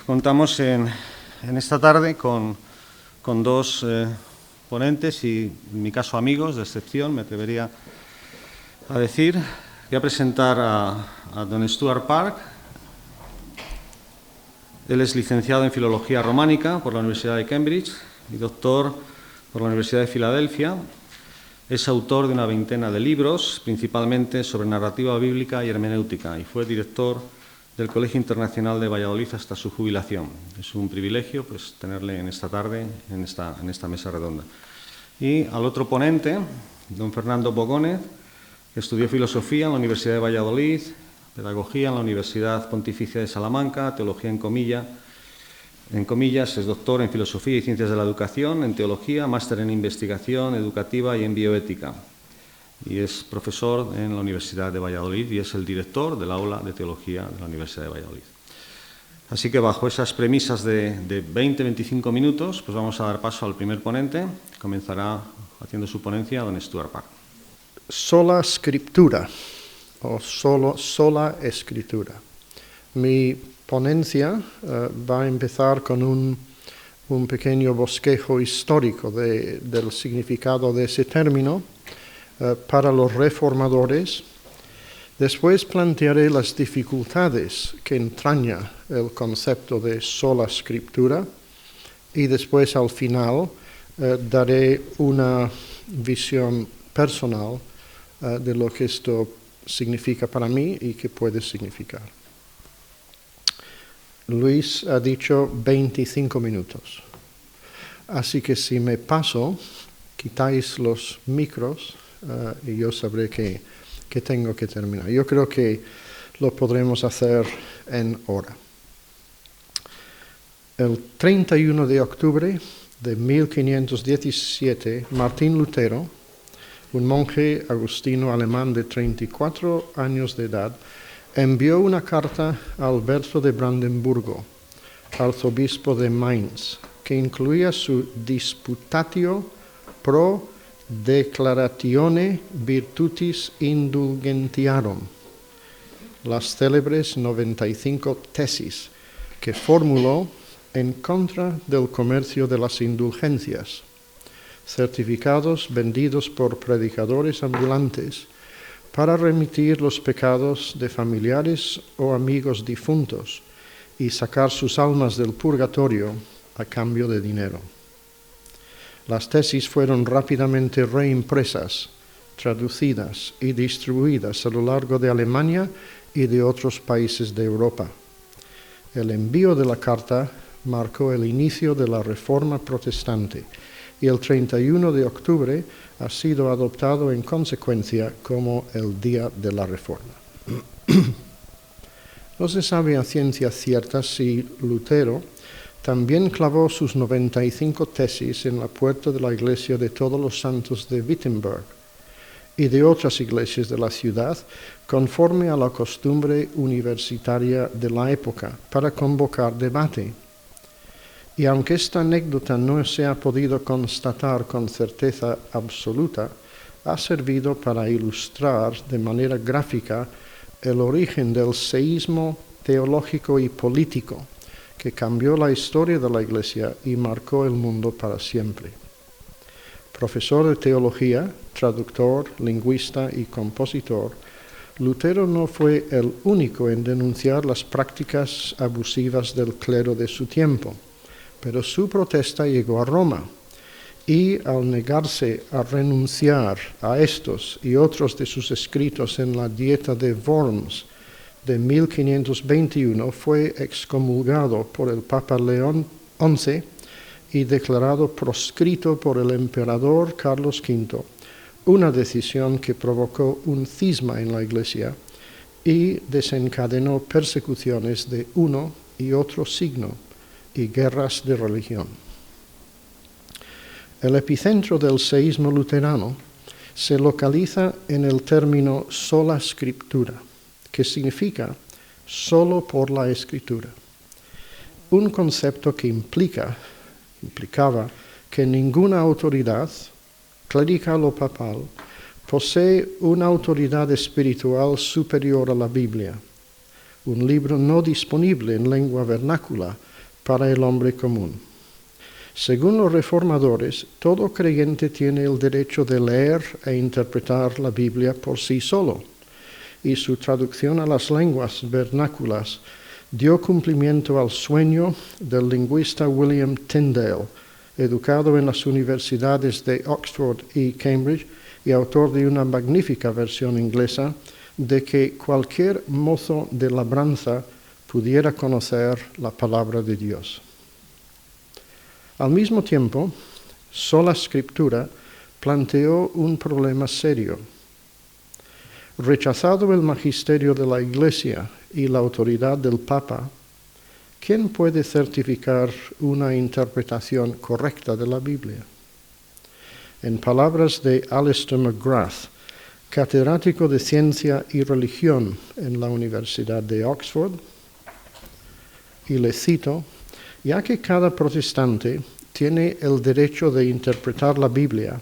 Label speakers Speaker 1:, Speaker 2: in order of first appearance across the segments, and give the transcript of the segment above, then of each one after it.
Speaker 1: Contamos en esta tarde con dos ponentes y, en mi caso, amigos de excepción, me atrevería a decir. Voy a presentar a don Stuart Park. Él es licenciado en Filología Románica por la Universidad de Cambridge y doctor por la Universidad de Filadelfia. Es autor de una veintena de libros, principalmente sobre narrativa bíblica y hermenéutica, y fue director del Colegio Internacional de Valladolid hasta su jubilación. Es un privilegio tenerle en esta tarde, en esta mesa redonda. Y al otro ponente, don Fernando Bogónez, que estudió filosofía en la Universidad de Valladolid, pedagogía en la Universidad Pontificia de Salamanca, teología en comillas, es doctor en filosofía y ciencias de la educación, en teología, máster en investigación educativa y en bioética. Y es profesor en la Universidad de Valladolid y es el director del aula de teología de la Universidad de Valladolid. Así que bajo esas premisas de 20-25 minutos, pues vamos a dar paso al primer ponente. Comenzará haciendo su ponencia don Stuart Park.
Speaker 2: Sola Scriptura o sola escritura. Mi ponencia va a empezar con un pequeño bosquejo histórico del significado de ese término para los reformadores. Después plantearé las dificultades que entraña el concepto de sola scriptura y después al final daré una visión personal de lo que esto significa para mí y que puede significar. Luis ha dicho 25 minutos. Así que si me paso, quitáis los micros y yo sabré que tengo que terminar. Yo creo que lo podremos hacer en hora. El 31 de octubre de 1517, Martín Lutero, un monje agustino alemán de 34 años de edad, envió una carta a Alberto de Brandenburgo, arzobispo de Mainz, que incluía su Disputatio pro Declaratione Virtutis Indulgentiarum, las célebres 95 tesis que formuló en contra del comercio de las indulgencias, certificados vendidos por predicadores ambulantes para remitir los pecados de familiares o amigos difuntos y sacar sus almas del purgatorio a cambio de dinero. Las tesis fueron rápidamente reimpresas, traducidas y distribuidas a lo largo de Alemania y de otros países de Europa. El envío de la carta marcó el inicio de la Reforma Protestante y el 31 de octubre ha sido adoptado en consecuencia como el Día de la Reforma. No se sabe a ciencia cierta si Lutero también clavó sus 95 tesis en la puerta de la iglesia de Todos los Santos de Wittenberg y de otras iglesias de la ciudad, conforme a la costumbre universitaria de la época, para convocar debate. Y aunque esta anécdota no se ha podido constatar con certeza absoluta, ha servido para ilustrar de manera gráfica el origen del seísmo teológico y político que cambió la historia de la Iglesia y marcó el mundo para siempre. Profesor de teología, traductor, lingüista y compositor, Lutero no fue el único en denunciar las prácticas abusivas del clero de su tiempo, pero su protesta llegó a Roma y al negarse a renunciar a estos y otros de sus escritos en la Dieta de Worms de 1521, fue excomulgado por el Papa León XI y declarado proscrito por el emperador Carlos V, una decisión que provocó un cisma en la Iglesia y desencadenó persecuciones de uno y otro signo y guerras de religión. El epicentro del seísmo luterano se localiza en el término sola scriptura, que significa solo por la escritura, un concepto que implicaba que ninguna autoridad, clerical o papal, posee una autoridad espiritual superior a la Biblia, un libro no disponible en lengua vernácula para el hombre común. Según los reformadores, todo creyente tiene el derecho de leer e interpretar la Biblia por sí solo, y su traducción a las lenguas vernáculas dio cumplimiento al sueño del lingüista William Tyndale, educado en las universidades de Oxford y Cambridge y autor de una magnífica versión inglesa, de que cualquier mozo de labranza pudiera conocer la palabra de Dios. Al mismo tiempo, sola Escritura planteó un problema serio. Rechazado el magisterio de la Iglesia y la autoridad del Papa, ¿quién puede certificar una interpretación correcta de la Biblia? En palabras de Alistair McGrath, catedrático de Ciencia y Religión en la Universidad de Oxford, y le cito: ya que cada protestante tiene el derecho de interpretar la Biblia,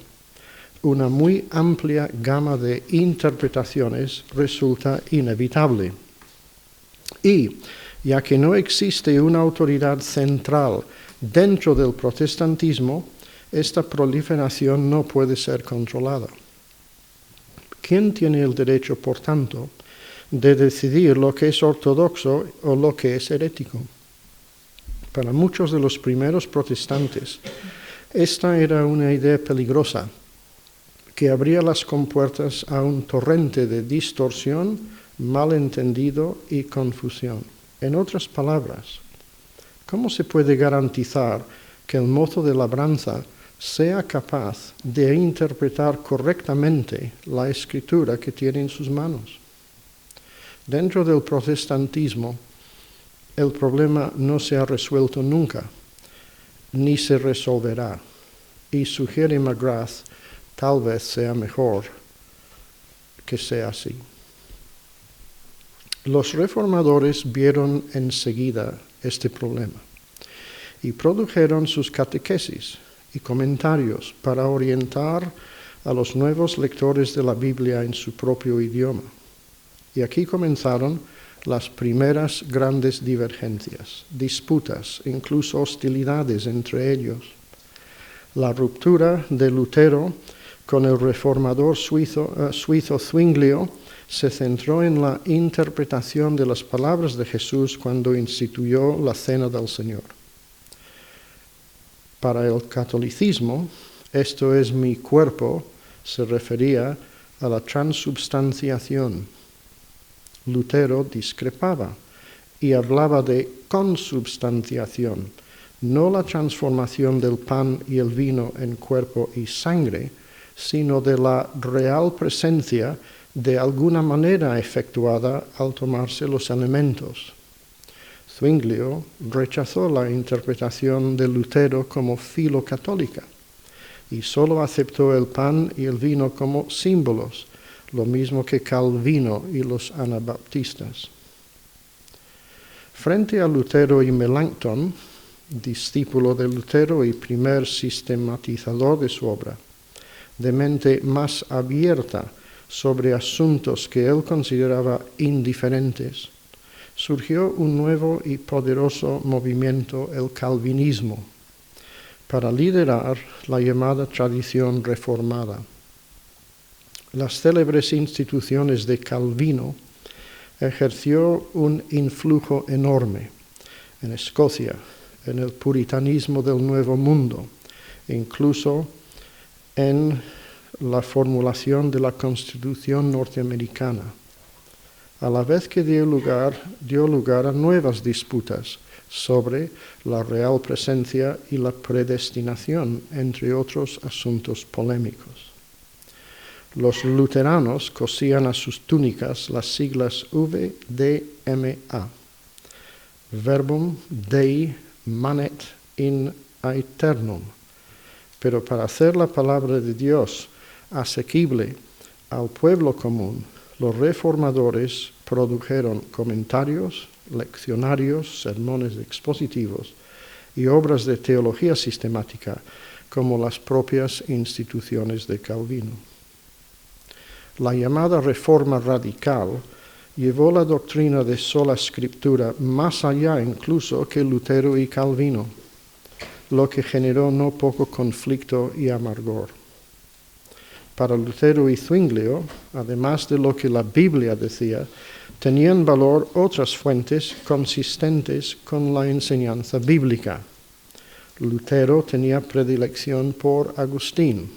Speaker 2: una muy amplia gama de interpretaciones resulta inevitable. Y, ya que no existe una autoridad central dentro del protestantismo, esta proliferación no puede ser controlada. ¿Quién tiene el derecho, por tanto, de decidir lo que es ortodoxo o lo que es herético? Para muchos de los primeros protestantes, esta era una idea peligrosa, que abría las compuertas a un torrente de distorsión, malentendido y confusión. En otras palabras, ¿cómo se puede garantizar que el mozo de labranza sea capaz de interpretar correctamente la escritura que tiene en sus manos? Dentro del protestantismo, el problema no se ha resuelto nunca, ni se resolverá, y sugiere McGrath, tal vez sea mejor que sea así. Los reformadores vieron enseguida este problema y produjeron sus catequesis y comentarios para orientar a los nuevos lectores de la Biblia en su propio idioma. Y aquí comenzaron las primeras grandes divergencias, disputas, incluso hostilidades entre ellos. La ruptura de Lutero con el reformador suizo Zwinglio se centró en la interpretación de las palabras de Jesús cuando instituyó la Cena del Señor. Para el catolicismo, esto es mi cuerpo, se refería a la transubstanciación. Lutero discrepaba y hablaba de consubstanciación, no la transformación del pan y el vino en cuerpo y sangre, sino de la real presencia de alguna manera efectuada al tomarse los elementos. Zwinglio rechazó la interpretación de Lutero como filocatólica y solo aceptó el pan y el vino como símbolos, lo mismo que Calvino y los anabaptistas. Frente a Lutero y Melanchthon, discípulo de Lutero y primer sistematizador de su obra, de mente más abierta sobre asuntos que él consideraba indiferentes, surgió un nuevo y poderoso movimiento, el calvinismo, para liderar la llamada tradición reformada. Las célebres instituciones de Calvino ejerció un influjo enorme en Escocia, en el puritanismo del Nuevo Mundo, incluso en la formulación de la Constitución norteamericana, a la vez que dio lugar a nuevas disputas sobre la real presencia y la predestinación, entre otros asuntos polémicos. Los luteranos cosían a sus túnicas las siglas VDMA, Verbum Dei Manet in Aeternum, pero para hacer la palabra de Dios asequible al pueblo común, los reformadores produjeron comentarios, leccionarios, sermones expositivos y obras de teología sistemática como las propias instituciones de Calvino. La llamada reforma radical llevó la doctrina de sola escritura más allá incluso que Lutero y Calvino, lo que generó no poco conflicto y amargor. Para Lutero y Zwinglio, además de lo que la Biblia decía, tenían valor otras fuentes consistentes con la enseñanza bíblica. Lutero tenía predilección por Agustín.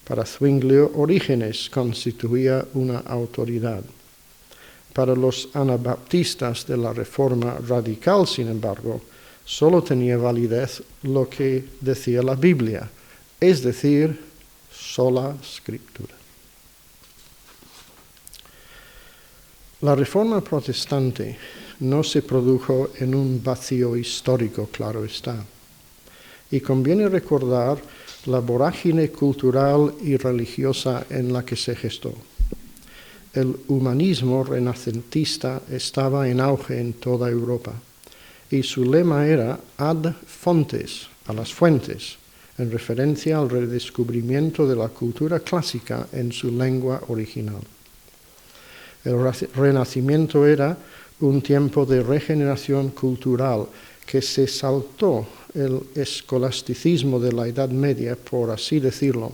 Speaker 2: Para Zwinglio, Orígenes constituía una autoridad. Para los anabaptistas de la Reforma Radical, sin embargo, solo tenía validez lo que decía la Biblia, es decir, sola escritura. La Reforma protestante no se produjo en un vacío histórico, claro está, y conviene recordar la vorágine cultural y religiosa en la que se gestó. El humanismo renacentista estaba en auge en toda Europa, y su lema era ad fontes, a las fuentes, en referencia al redescubrimiento de la cultura clásica en su lengua original. El Renacimiento era un tiempo de regeneración cultural que se saltó el escolasticismo de la Edad Media, por así decirlo,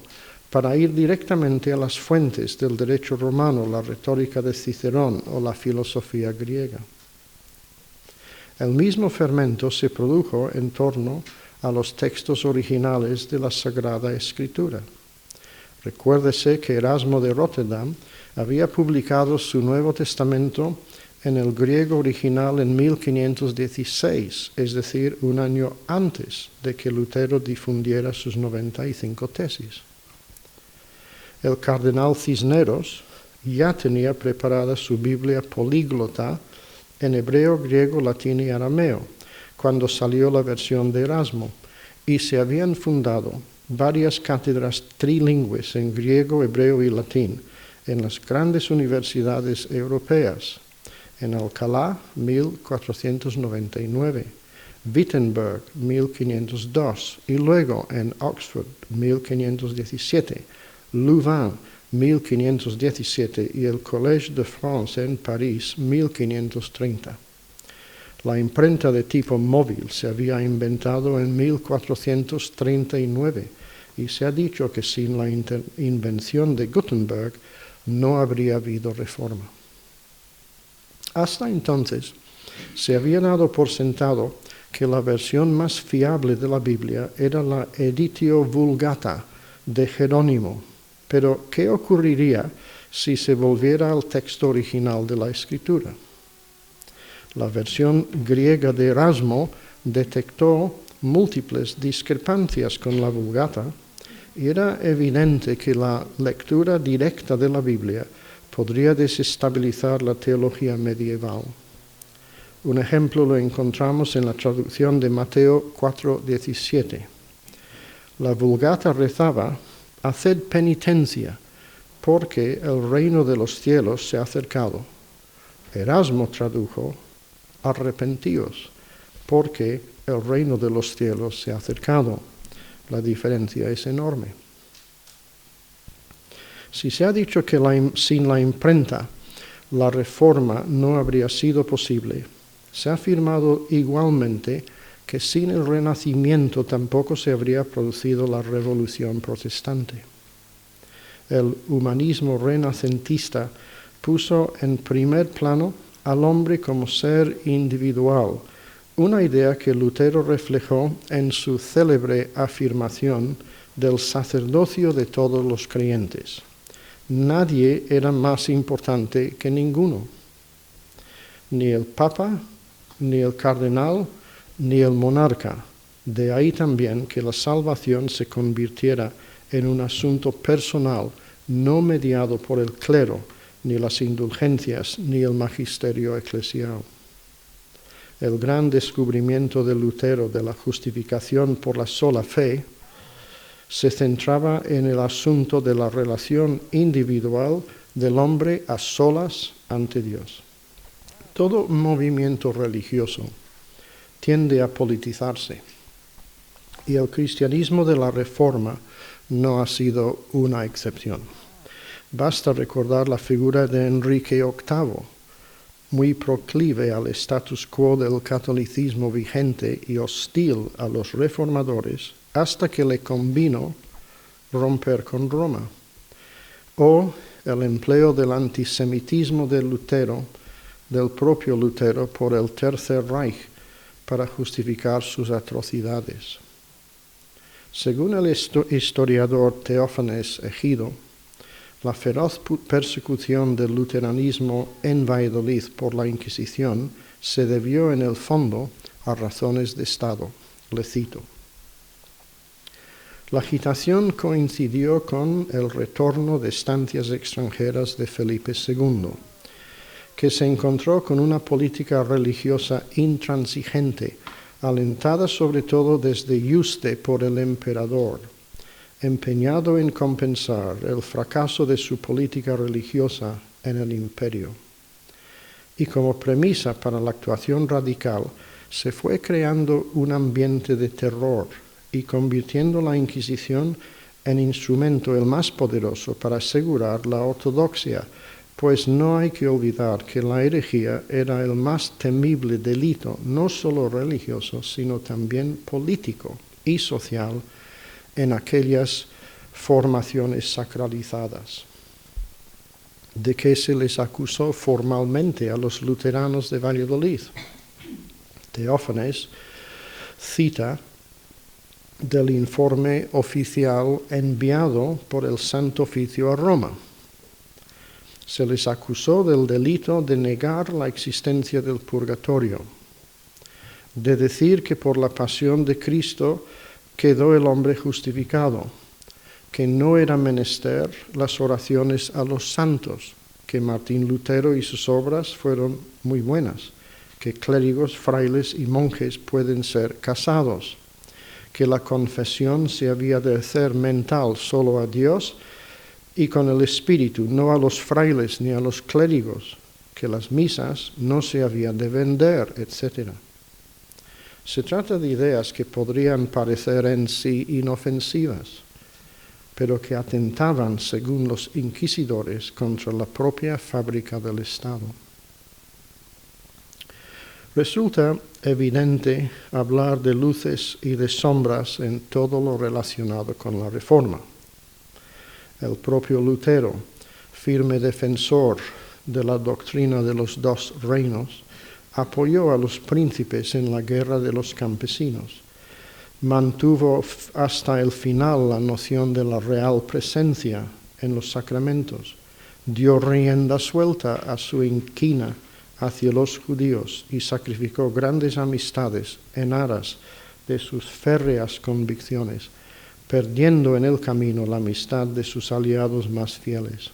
Speaker 2: para ir directamente a las fuentes del derecho romano, la retórica de Cicerón o la filosofía griega. El mismo fermento se produjo en torno a los textos originales de la Sagrada Escritura. Recuérdese que Erasmo de Rotterdam había publicado su Nuevo Testamento en el griego original en 1516, es decir, un año antes de que Lutero difundiera sus 95 tesis. El cardenal Cisneros ya tenía preparada su Biblia políglota en hebreo, griego, latín y arameo, cuando salió la versión de Erasmo, y se habían fundado varias cátedras trilingües en griego, hebreo y latín en las grandes universidades europeas, en Alcalá, 1499, Wittenberg, 1502, y luego en Oxford, 1517, Louvain, 1517, y el Collège de France en París, 1530. La imprenta de tipo móvil se había inventado en 1439 y se ha dicho que sin la invención de Gutenberg no habría habido reforma. Hasta entonces se había dado por sentado que la versión más fiable de la Biblia era la Editio Vulgata de Jerónimo. Pero, ¿qué ocurriría si se volviera al texto original de la Escritura? La versión griega de Erasmo detectó múltiples discrepancias con la Vulgata y era evidente que la lectura directa de la Biblia podría desestabilizar la teología medieval. Un ejemplo lo encontramos en la traducción de Mateo 4:17. La Vulgata rezaba: haced penitencia, porque el reino de los cielos se ha acercado. Erasmo tradujo: arrepentíos, porque el reino de los cielos se ha acercado. La diferencia es enorme. Si se ha dicho que sin la imprenta la reforma no habría sido posible, se ha afirmado igualmente que sin el Renacimiento tampoco se habría producido la Revolución Protestante. El humanismo renacentista puso en primer plano al hombre como ser individual, una idea que Lutero reflejó en su célebre afirmación del sacerdocio de todos los creyentes. Nadie era más importante que ninguno. Ni el Papa, ni el cardenal, ni el monarca. De ahí también que la salvación se convirtiera en un asunto personal, no mediado por el clero, ni las indulgencias, ni el magisterio eclesial. El gran descubrimiento de Lutero de la justificación por la sola fe se centraba en el asunto de la relación individual del hombre a solas ante Dios. Todo movimiento religioso tiende a politizarse y el cristianismo de la Reforma no ha sido una excepción. Basta recordar la figura de Enrique VIII, muy proclive al status quo del catolicismo vigente y hostil a los reformadores, hasta que le convino romper con Roma, o el empleo del antisemitismo de Lutero, del propio Lutero, por el Tercer Reich para justificar sus atrocidades. Según el historiador Teófanes Egido, la feroz persecución del luteranismo en Valladolid por la Inquisición se debió en el fondo a razones de Estado. Le cito. La agitación coincidió con el retorno de estancias extranjeras de Felipe II, que se encontró con una política religiosa intransigente, alentada sobre todo desde Yuste por el emperador, empeñado en compensar el fracaso de su política religiosa en el imperio. Y como premisa para la actuación radical, se fue creando un ambiente de terror y convirtiendo la Inquisición en instrumento el más poderoso para asegurar la ortodoxia, pues no hay que olvidar que la herejía era el más temible delito, no solo religioso, sino también político y social en aquellas formaciones sacralizadas. ¿De qué se les acusó formalmente a los luteranos de Valladolid? Teófanes cita del informe oficial enviado por el Santo Oficio a Roma. Se les acusó del delito de negar la existencia del purgatorio, de decir que por la pasión de Cristo quedó el hombre justificado, que no era menester las oraciones a los santos, que Martín Lutero y sus obras fueron muy buenas, que clérigos, frailes y monjes pueden ser casados, que la confesión se había de hacer mental solo a Dios y con el Espíritu, no a los frailes ni a los clérigos, que las misas no se habían de vender, etc. Se trata de ideas que podrían parecer en sí inofensivas, pero que atentaban, según los inquisidores, contra la propia fábrica del Estado. Resulta evidente hablar de luces y de sombras en todo lo relacionado con la Reforma. El propio Lutero, firme defensor de la doctrina de los dos reinos, apoyó a los príncipes en la guerra de los campesinos, mantuvo hasta el final la noción de la real presencia en los sacramentos, dio rienda suelta a su inquina hacia los judíos y sacrificó grandes amistades en aras de sus férreas convicciones, perdiendo en el camino la amistad de sus aliados más fieles.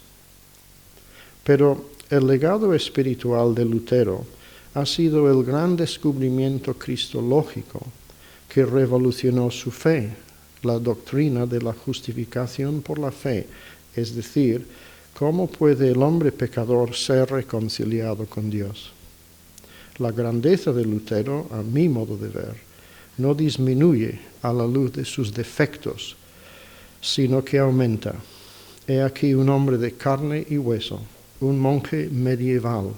Speaker 2: Pero el legado espiritual de Lutero ha sido el gran descubrimiento cristológico que revolucionó su fe, la doctrina de la justificación por la fe, es decir, cómo puede el hombre pecador ser reconciliado con Dios. La grandeza de Lutero, a mi modo de ver, no disminuye a la luz de sus defectos, sino que aumenta. He aquí un hombre de carne y hueso, un monje medieval,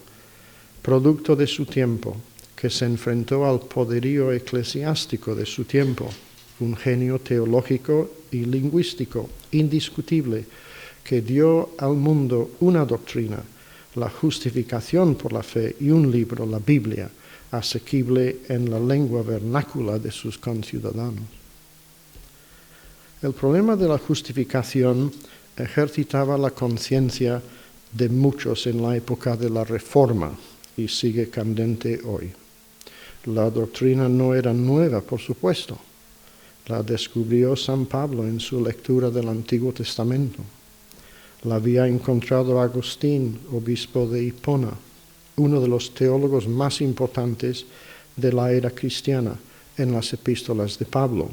Speaker 2: producto de su tiempo, que se enfrentó al poderío eclesiástico de su tiempo, un genio teológico y lingüístico indiscutible, que dio al mundo una doctrina, la justificación por la fe, y un libro, la Biblia, asequible en la lengua vernácula de sus conciudadanos. El problema de la justificación ejercitaba la conciencia de muchos en la época de la Reforma y sigue candente hoy. La doctrina no era nueva, por supuesto. La descubrió San Pablo en su lectura del Antiguo Testamento. La había encontrado Agustín, obispo de Hipona, uno de los teólogos más importantes de la era cristiana, en las epístolas de Pablo.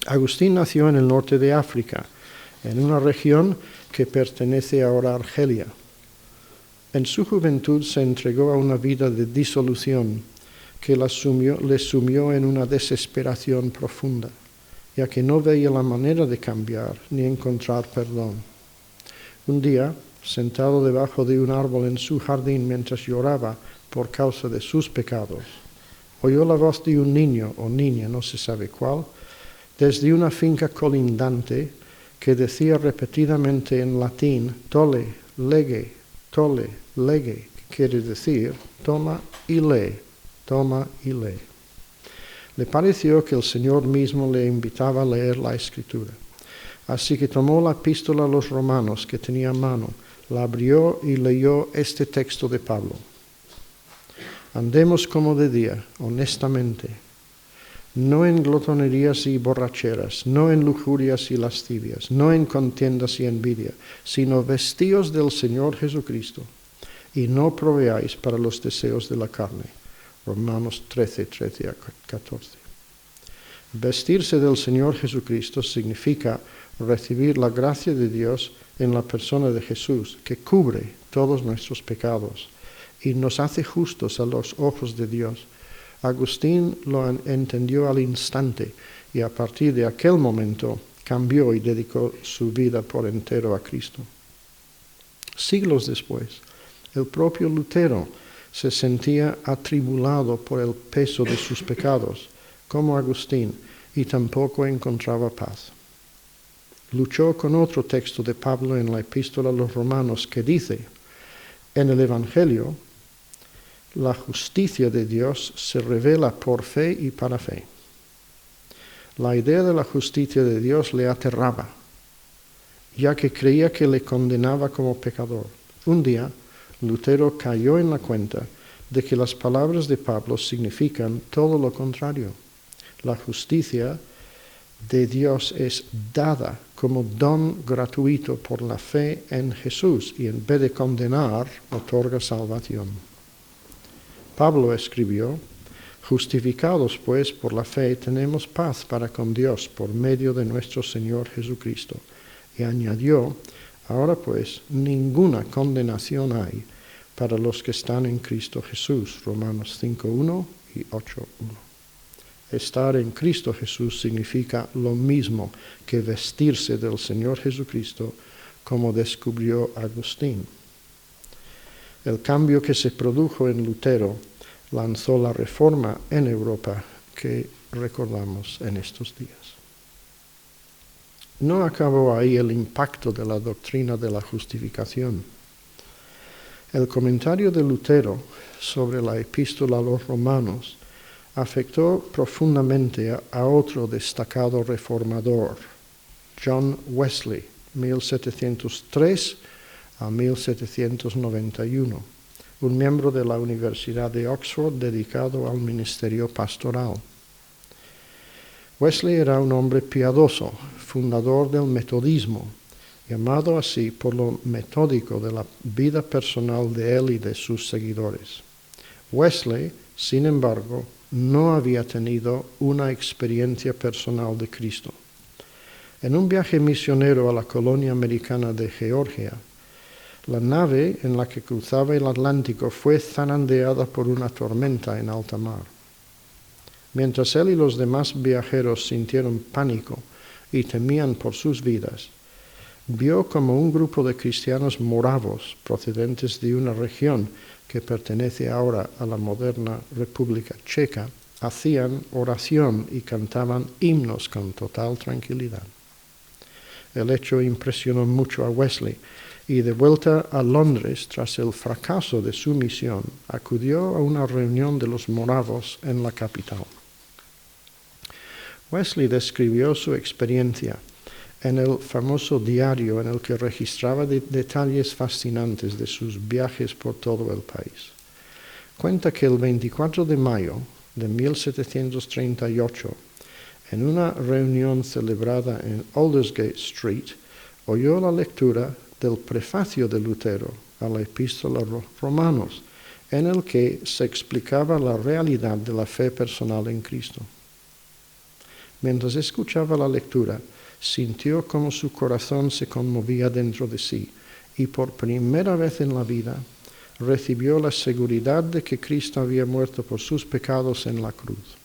Speaker 2: Agustín nació en el norte de África, en una región que pertenece ahora a Argelia. En su juventud se entregó a una vida de disolución que le sumió en una desesperación profunda, ya que no veía la manera de cambiar ni encontrar perdón. Un día, sentado debajo de un árbol en su jardín mientras lloraba por causa de sus pecados, oyó la voz de un niño o niña, no se sabe cuál, desde una finca colindante que decía repetidamente en latín, tole, lege, que quiere decir, toma y lee, toma y lee. Le pareció que el Señor mismo le invitaba a leer la Escritura. Así que tomó la epístola a los Romanos que tenía a mano, la abrió y leyó este texto de Pablo. Andemos como de día, honestamente, no en glotonerías y borracheras, no en lujurias y lascivias, no en contiendas y envidia, sino vestíos del Señor Jesucristo, y no proveáis para los deseos de la carne. Romanos 13, 13 a 14. Vestirse del Señor Jesucristo significa recibir la gracia de Dios en la persona de Jesús, que cubre todos nuestros pecados y nos hace justos a los ojos de Dios. Agustín lo entendió al instante y a partir de aquel momento cambió y dedicó su vida por entero a Cristo. Siglos después, el propio Lutero se sentía atribulado por el peso de sus pecados, como Agustín, y tampoco encontraba paz. Luchó con otro texto de Pablo en la epístola a los Romanos que dice, en el Evangelio, la justicia de Dios se revela por fe y para fe. La idea de la justicia de Dios le aterraba, ya que creía que le condenaba como pecador. Un día, Lutero cayó en la cuenta de que las palabras de Pablo significan todo lo contrario. La justicia de Dios es dada como don gratuito por la fe en Jesús y en vez de condenar, otorga salvación. Pablo escribió, justificados pues por la fe tenemos paz para con Dios por medio de nuestro Señor Jesucristo. Y añadió, ahora pues ninguna condenación hay para los que están en Cristo Jesús. Romanos 5:1 y 8:1. Estar en Cristo Jesús significa lo mismo que vestirse del Señor Jesucristo, como descubrió Agustín. El cambio que se produjo en Lutero lanzó la reforma en Europa que recordamos en estos días. No acabó ahí el impacto de la doctrina de la justificación. El comentario de Lutero sobre la epístola a los Romanos afectó profundamente a otro destacado reformador, John Wesley, 1703 a 1791, un miembro de la Universidad de Oxford dedicado al ministerio pastoral. Wesley era un hombre piadoso, fundador del metodismo, llamado así por lo metódico de la vida personal de él y de sus seguidores. Wesley, sin embargo, no había tenido una experiencia personal de Cristo. En un viaje misionero a la colonia americana de Georgia, la nave en la que cruzaba el Atlántico fue zarandeada por una tormenta en alta mar. Mientras él y los demás viajeros sintieron pánico y temían por sus vidas, vio como un grupo de cristianos moravos procedentes de una región que pertenece ahora a la moderna República Checa, hacían oración y cantaban himnos con total tranquilidad. El hecho impresionó mucho a Wesley y de vuelta a Londres tras el fracaso de su misión, acudió a una reunión de los moravos en la capital. Wesley describió su experiencia en el famoso diario en el que registraba detalles fascinantes de sus viajes por todo el país. Cuenta que el 24 de mayo de 1738, en una reunión celebrada en Aldersgate Street, oyó la lectura del prefacio de Lutero a la epístola a los Romanos, en el que se explicaba la realidad de la fe personal en Cristo. Mientras escuchaba la lectura, sintió como su corazón se conmovía dentro de sí y por primera vez en la vida recibió la seguridad de que Cristo había muerto por sus pecados en la cruz.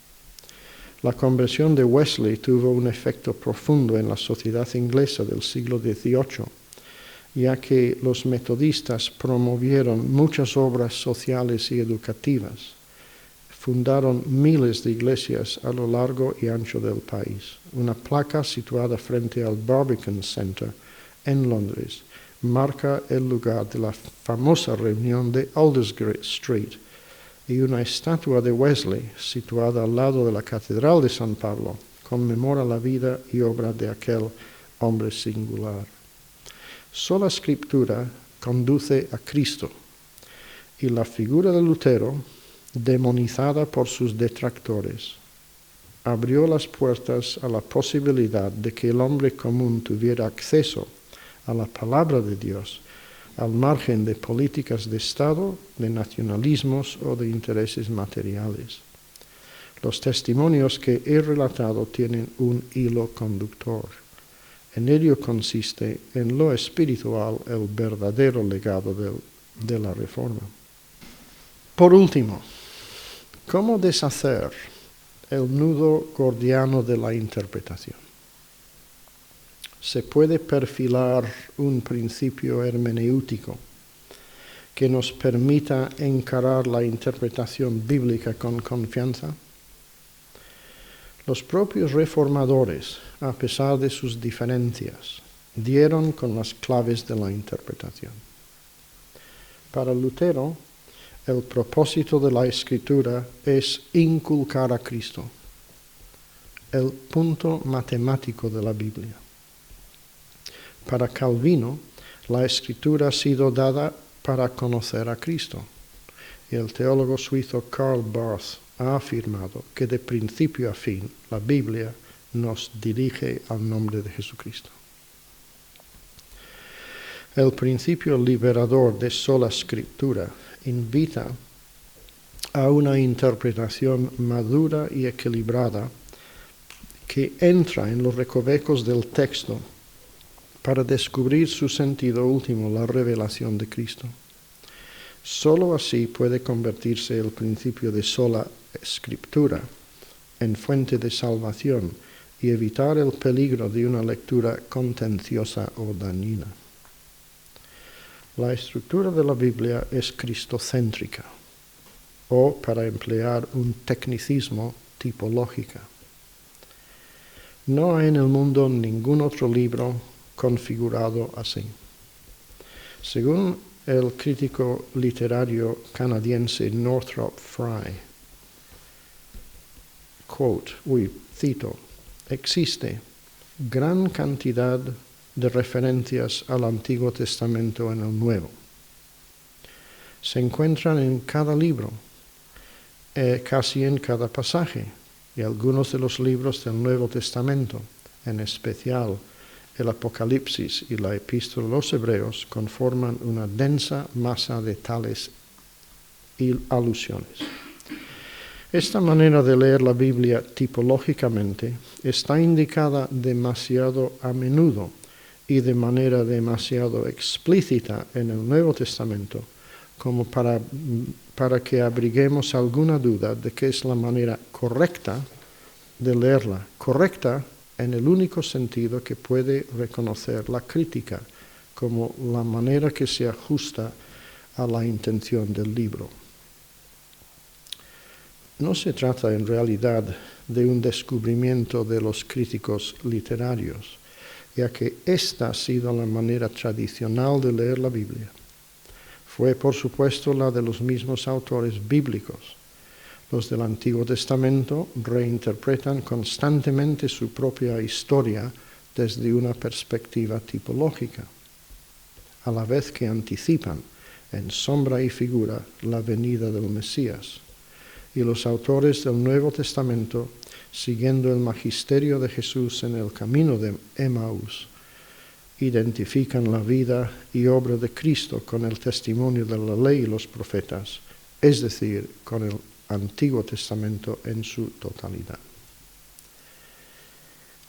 Speaker 2: La conversión de Wesley tuvo un efecto profundo en la sociedad inglesa del siglo XVIII ya que los metodistas promovieron muchas obras sociales y educativas. Fundaron miles de iglesias a lo largo y ancho del país. Una placa situada frente al Barbican Center en Londres marca el lugar de la famosa reunión de Aldersgate Street, y una estatua de Wesley, situada al lado de la Catedral de San Pablo, conmemora la vida y obra de aquel hombre singular. Sola Escritura conduce a Cristo, y la figura de Lutero, demonizada por sus detractores, abrió las puertas a la posibilidad de que el hombre común tuviera acceso a la palabra de Dios, al margen de políticas de Estado, de nacionalismos o de intereses materiales. Los testimonios que he relatado tienen un hilo conductor. En ello consiste, en lo espiritual, el verdadero legado de la Reforma. Por último, ¿cómo deshacer el nudo gordiano de la interpretación? Se puede perfilar un principio hermenéutico que nos permita encarar la interpretación bíblica con confianza. Los propios reformadores, a pesar de sus diferencias, dieron con las claves de la interpretación. Para Lutero, el propósito de la Escritura es inculcar a Cristo, el punto matemático de la Biblia. Para Calvino, la Escritura ha sido dada para conocer a Cristo. Y el teólogo suizo Karl Barth ha afirmado que de principio a fin la Biblia nos dirige al nombre de Jesucristo. El principio liberador de sola Escritura invita a una interpretación madura y equilibrada que entra en los recovecos del texto para descubrir su sentido último, la revelación de Cristo. Solo así puede convertirse el principio de sola Escritura en fuente de salvación y evitar el peligro de una lectura contenciosa o dañina. La estructura de la Biblia es cristocéntrica, o, para emplear un tecnicismo, tipológica. No hay en el mundo ningún otro libro configurado así. Según el crítico literario canadiense Northrop Frye, cito, existe gran cantidad de referencias al Antiguo Testamento en el Nuevo. Se encuentran en cada libro, casi en cada pasaje, y algunos de los libros del Nuevo Testamento, en especial el Apocalipsis y la Epístola a los Hebreos, conforman una densa masa de tales alusiones. Esta manera de leer la Biblia tipológicamente está indicada demasiado a menudo y de manera demasiado explícita en el Nuevo Testamento como para que abriguemos alguna duda de que es la manera correcta de leerla, correcta en el único sentido que puede reconocer la crítica como la manera que se ajusta a la intención del libro. No se trata en realidad de un descubrimiento de los críticos literarios, ya que esta ha sido la manera tradicional de leer la Biblia. Fue, por supuesto, la de los mismos autores bíblicos. Los del Antiguo Testamento reinterpretan constantemente su propia historia desde una perspectiva tipológica, a la vez que anticipan, en sombra y figura, la venida del Mesías. Y los autores del Nuevo Testamento, siguiendo el magisterio de Jesús en el camino de Emaús, identifican la vida y obra de Cristo con el testimonio de la ley y los profetas, es decir, con el Antiguo Testamento en su totalidad.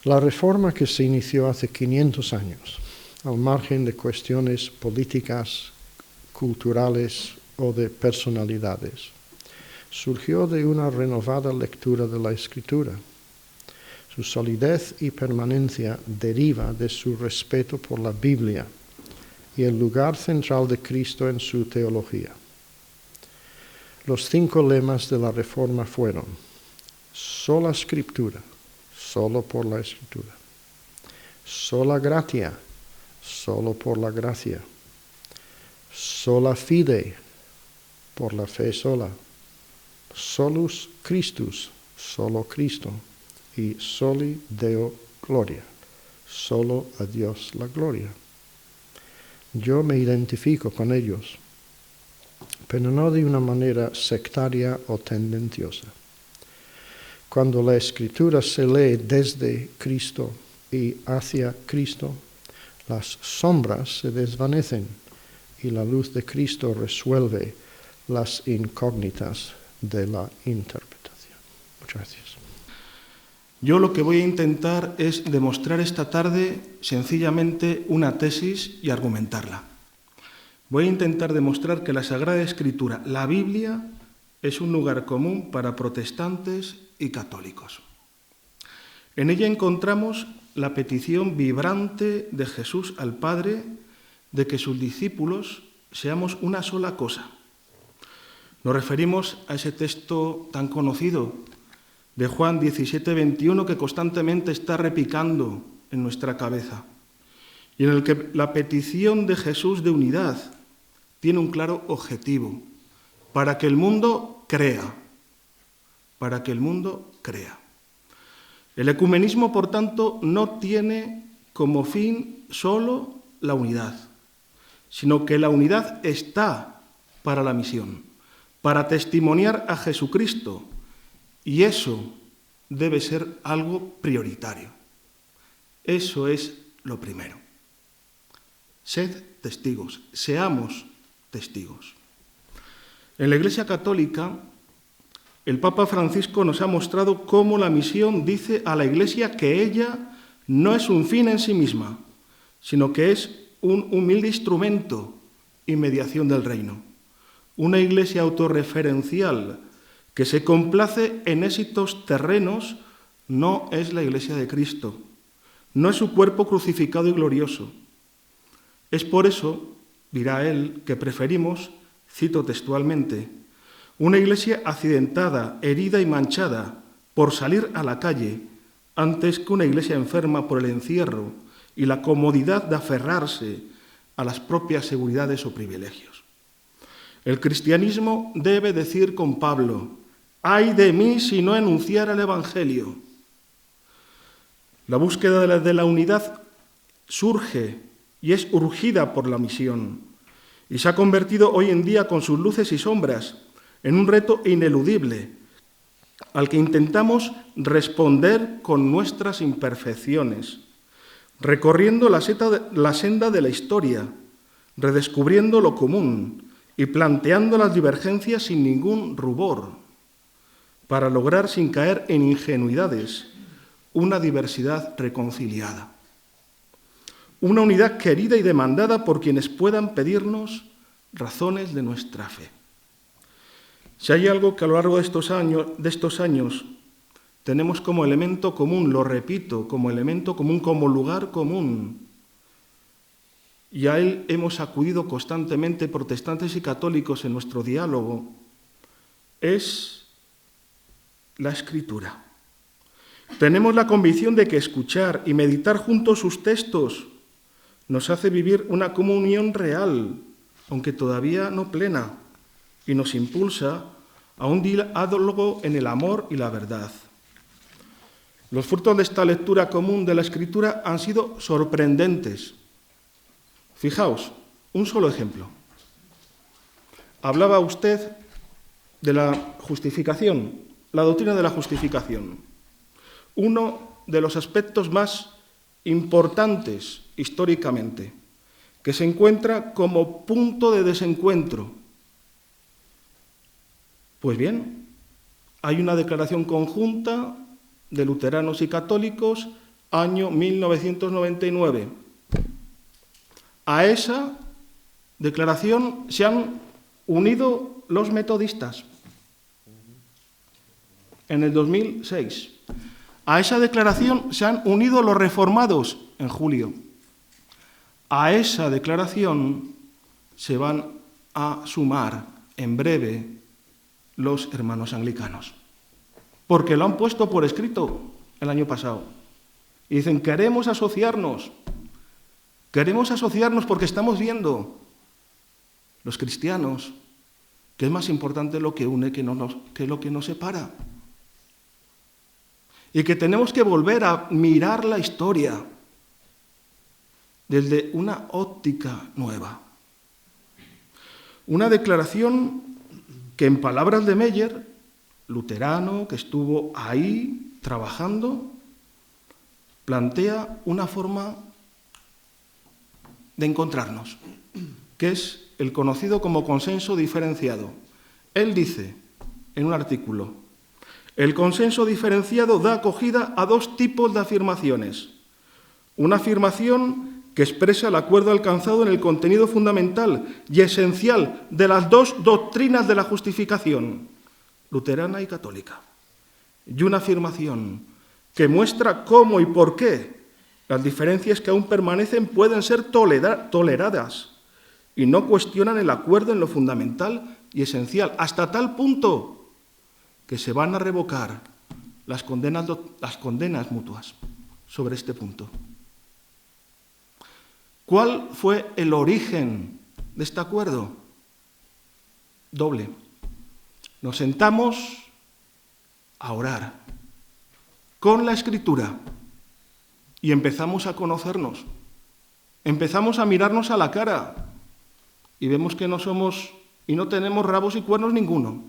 Speaker 2: La reforma que se inició hace 500 años, al margen de cuestiones políticas, culturales o de personalidades, surgió de una renovada lectura de la Escritura. Su solidez y permanencia deriva de su respeto por la Biblia y el lugar central de Cristo en su teología. Los 5 lemas de la Reforma fueron: sola Scriptura, solo por la Escritura; sola gratia, solo por la gracia; sola fide, por la fe sola; solus Christus, solo Cristo; y soli Deo gloria, solo a Dios la gloria. Yo me identifico con ellos, pero no de una manera sectaria o tendenciosa. Cuando la Escritura se lee desde Cristo y hacia Cristo, las sombras se desvanecen y la luz de Cristo resuelve las incógnitas de la interpretación. Muchas gracias.
Speaker 3: Yo lo que voy a intentar es demostrar esta tarde sencillamente una tesis y argumentarla. Voy a intentar demostrar que la Sagrada Escritura, la Biblia, es un lugar común para protestantes y católicos. En ella encontramos la petición vibrante de Jesús al Padre de que sus discípulos seamos una sola cosa. Nos referimos a ese texto tan conocido de Juan 17:21 que constantemente está repicando en nuestra cabeza y en el que la petición de Jesús de unidad tiene un claro objetivo: para que el mundo crea, para que el mundo crea. El ecumenismo, por tanto, no tiene como fin solo la unidad, sino que la unidad está para la misión, para testimoniar a Jesucristo, y eso debe ser algo prioritario. Eso es lo primero. Sed testigos, seamos testigos. En la Iglesia Católica, el Papa Francisco nos ha mostrado cómo la misión dice a la Iglesia que ella no es un fin en sí misma, sino que es un humilde instrumento y mediación del reino. Una Iglesia autorreferencial que se complace en éxitos terrenos no es la Iglesia de Cristo, no es su cuerpo crucificado y glorioso. Es por eso, dirá él, que preferimos, cito textualmente, una Iglesia accidentada, herida y manchada por salir a la calle antes que una Iglesia enferma por el encierro y la comodidad de aferrarse a las propias seguridades o privilegios. El cristianismo debe decir con Pablo: «¡Ay de mí si no enunciara el Evangelio!». La búsqueda de la unidad surge y es urgida por la misión, y se ha convertido hoy en día, con sus luces y sombras, en un reto ineludible al que intentamos responder con nuestras imperfecciones, recorriendo la senda de la historia, redescubriendo lo común y planteando las divergencias sin ningún rubor, para lograr, sin caer en ingenuidades, una diversidad reconciliada. Una unidad querida y demandada por quienes puedan pedirnos razones de nuestra fe. Si hay algo que a lo largo de estos años tenemos como elemento común, lo repito, como elemento común, como lugar común, y a él hemos acudido constantemente protestantes y católicos en nuestro diálogo, es la Escritura. Tenemos la convicción de que escuchar y meditar juntos sus textos nos hace vivir una comunión real, aunque todavía no plena, y nos impulsa a un diálogo en el amor y la verdad. Los frutos de esta lectura común de la Escritura han sido sorprendentes. Fijaos, un solo ejemplo. Hablaba usted de la justificación, la doctrina de la justificación. Uno de los aspectos más importantes históricamente, que se encuentra como punto de desencuentro. Pues bien, hay una declaración conjunta de luteranos y católicos, año 1999. A esa declaración se han unido los metodistas en el 2006. A esa declaración se han unido los reformados en julio. A esa declaración se van a sumar en breve los hermanos anglicanos, porque lo han puesto por escrito el año pasado. Y dicen, queremos asociarnos porque estamos viendo los cristianos que es más importante lo que une que lo que nos separa. Y que tenemos que volver a mirar la historia desde una óptica nueva. Una declaración que, en palabras de Meyer, luterano, que estuvo ahí trabajando, plantea una forma de encontrarnos, que es el conocido como consenso diferenciado. Él dice, en un artículo, el consenso diferenciado da acogida a dos tipos de afirmaciones. Una afirmación que expresa el acuerdo alcanzado en el contenido fundamental y esencial de las dos doctrinas de la justificación, luterana y católica. Y una afirmación que muestra cómo y por qué las diferencias que aún permanecen pueden ser toleradas y no cuestionan el acuerdo en lo fundamental y esencial, hasta tal punto que se van a revocar las condenas mutuas sobre este punto. ¿Cuál fue el origen de este acuerdo? Doble. Nos sentamos a orar con la Escritura y empezamos a conocernos. Empezamos a mirarnos a la cara y vemos que no somos y no tenemos rabos y cuernos ninguno.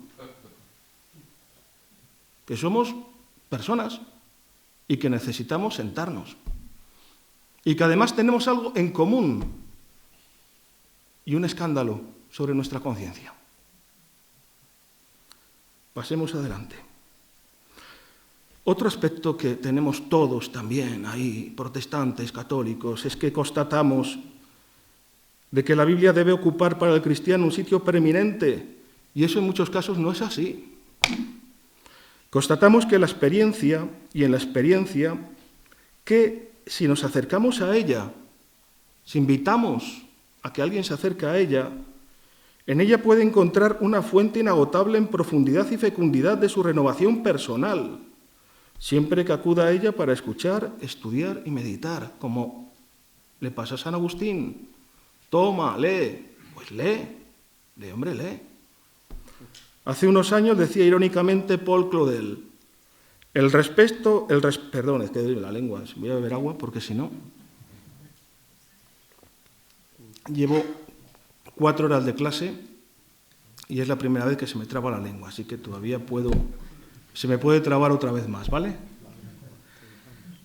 Speaker 3: Que somos personas y que necesitamos sentarnos. Y que además tenemos algo en común y un escándalo sobre nuestra conciencia. Pasemos adelante. Otro aspecto que tenemos todos también ahí, protestantes, católicos, es que constatamos de que la Biblia debe ocupar para el cristiano un sitio preeminente, y eso en muchos casos no es así. Constatamos que en la experiencia, que si nos acercamos a ella, si invitamos a que alguien se acerque a ella, en ella puede encontrar una fuente inagotable en profundidad y fecundidad de su renovación personal, siempre que acuda a ella para escuchar, estudiar y meditar, como le pasa a San Agustín. Toma, lee. Pues lee, hombre, lee. Hace unos años decía irónicamente Paul Claudel, perdón, es que doy la lengua, voy a beber agua porque si no... Llevo 4 horas de clase y es la primera vez que se me traba la lengua, así que todavía se me puede trabar otra vez más, ¿vale?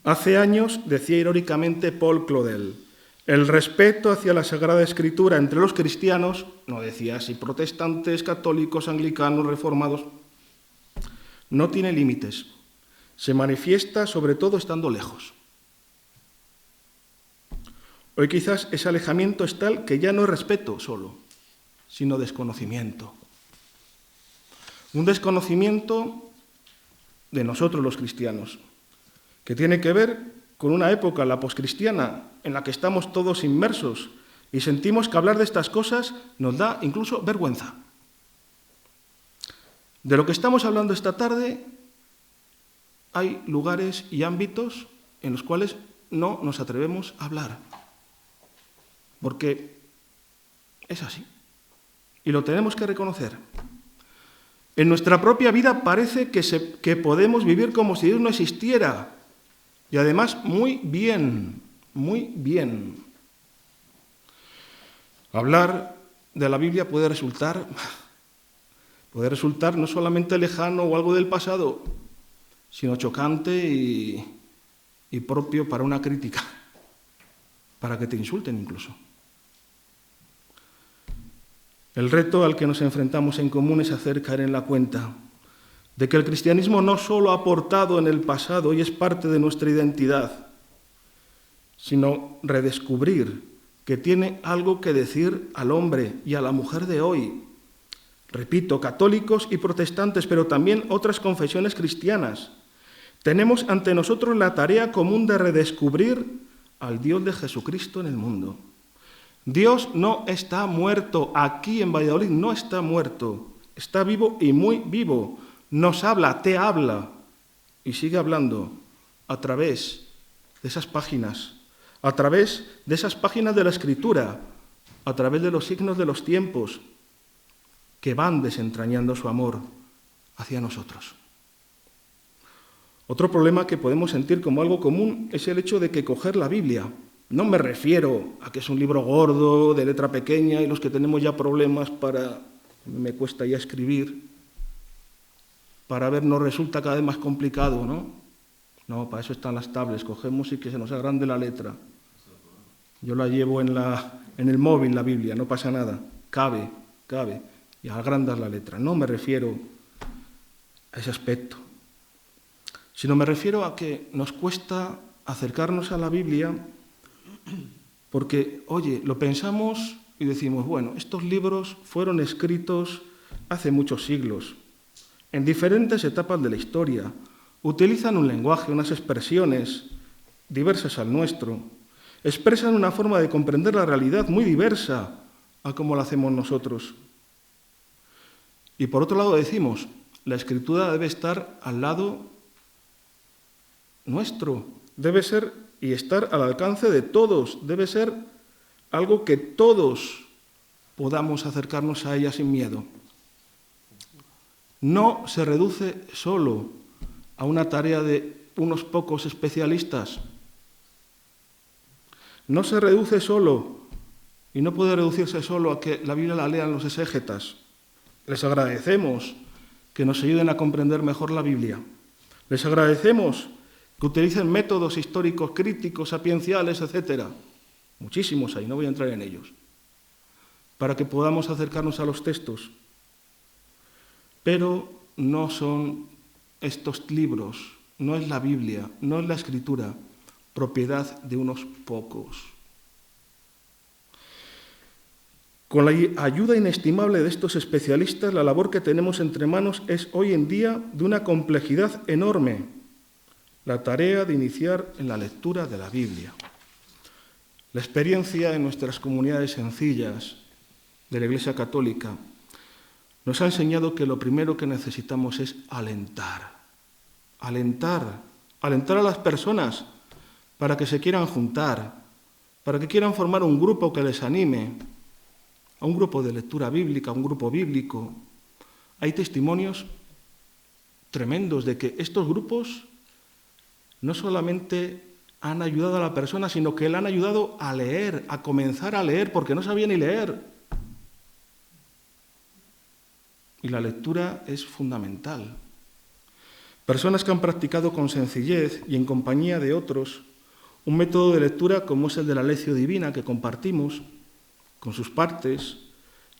Speaker 3: Hace años decía irónicamente Paul Claudel, el respeto hacia la Sagrada Escritura entre los cristianos, no decía si protestantes, católicos, anglicanos, reformados, no tiene límites. Se manifiesta sobre todo estando lejos. Hoy quizás ese alejamiento es tal que ya no es respeto solo, sino desconocimiento. Un desconocimiento de nosotros los cristianos, que tiene que ver con una época, la poscristiana, en la que estamos todos inmersos y sentimos que hablar de estas cosas nos da incluso vergüenza. De lo que estamos hablando esta tarde, hay lugares y ámbitos en los cuales no nos atrevemos a hablar, porque es así, y lo tenemos que reconocer. En nuestra propia vida parece que podemos vivir como si Dios no existiera, y además muy bien, muy bien. Hablar de la Biblia puede resultar no solamente lejano o algo del pasado, sino chocante y propio para una crítica, para que te insulten incluso. El reto al que nos enfrentamos en común es hacer caer en la cuenta de que el cristianismo no solo ha aportado en el pasado y es parte de nuestra identidad, sino redescubrir que tiene algo que decir al hombre y a la mujer de hoy. Repito, católicos y protestantes, pero también otras confesiones cristianas. Tenemos ante nosotros la tarea común de redescubrir al Dios de Jesucristo en el mundo. Dios no está muerto. Aquí en Valladolid no está muerto. Está vivo y muy vivo. Nos habla, te habla. Y sigue hablando a través de esas páginas, a través de esas páginas de la Escritura, a través de los signos de los tiempos que van desentrañando su amor hacia nosotros. Otro problema que podemos sentir como algo común es el hecho de que coger la Biblia, no me refiero a que es un libro gordo, de letra pequeña, y los que tenemos ya problemas me cuesta ya escribir, para ver nos resulta cada vez más complicado, ¿no? No, para eso están las tablets, cogemos y que se nos agrande la letra. Yo la llevo en el móvil, la Biblia, no pasa nada, cabe, y agrandas la letra. No me refiero a ese aspecto, sino me refiero a que nos cuesta acercarnos a la Biblia porque, oye, lo pensamos y decimos, bueno, estos libros fueron escritos hace muchos siglos, en diferentes etapas de la historia, utilizan un lenguaje, unas expresiones diversas al nuestro, expresan una forma de comprender la realidad muy diversa a como la hacemos nosotros. Y por otro lado decimos, la Escritura debe estar al lado nuestro, debe ser y estar al alcance de todos, debe ser algo que todos podamos acercarnos a ella sin miedo. No se reduce solo a una tarea de unos pocos especialistas. No se reduce solo, y no puede reducirse solo a que la Biblia la lean los exégetas. Les agradecemos que nos ayuden a comprender mejor la Biblia. Les agradecemos que utilicen métodos históricos críticos, sapienciales, etc. Muchísimos hay, no voy a entrar en ellos, para que podamos acercarnos a los textos. Pero no son estos libros, no es la Biblia, no es la Escritura, propiedad de unos pocos. Con la ayuda inestimable de estos especialistas, la labor que tenemos entre manos es hoy en día de una complejidad enorme, la tarea de iniciar en la lectura de la Biblia. La experiencia en nuestras comunidades sencillas de la Iglesia Católica nos ha enseñado que lo primero que necesitamos es alentar a las personas para que se quieran juntar, para que quieran formar un grupo que les anime, a un grupo de lectura bíblica, a un grupo bíblico. Hay testimonios tremendos de que estos grupos no solamente han ayudado a la persona, sino que le han ayudado a leer, a comenzar a leer, porque no sabía ni leer. Y la lectura es fundamental. Personas que han practicado con sencillez y en compañía de otros un método de lectura como es el de la lección divina que compartimos, con sus partes,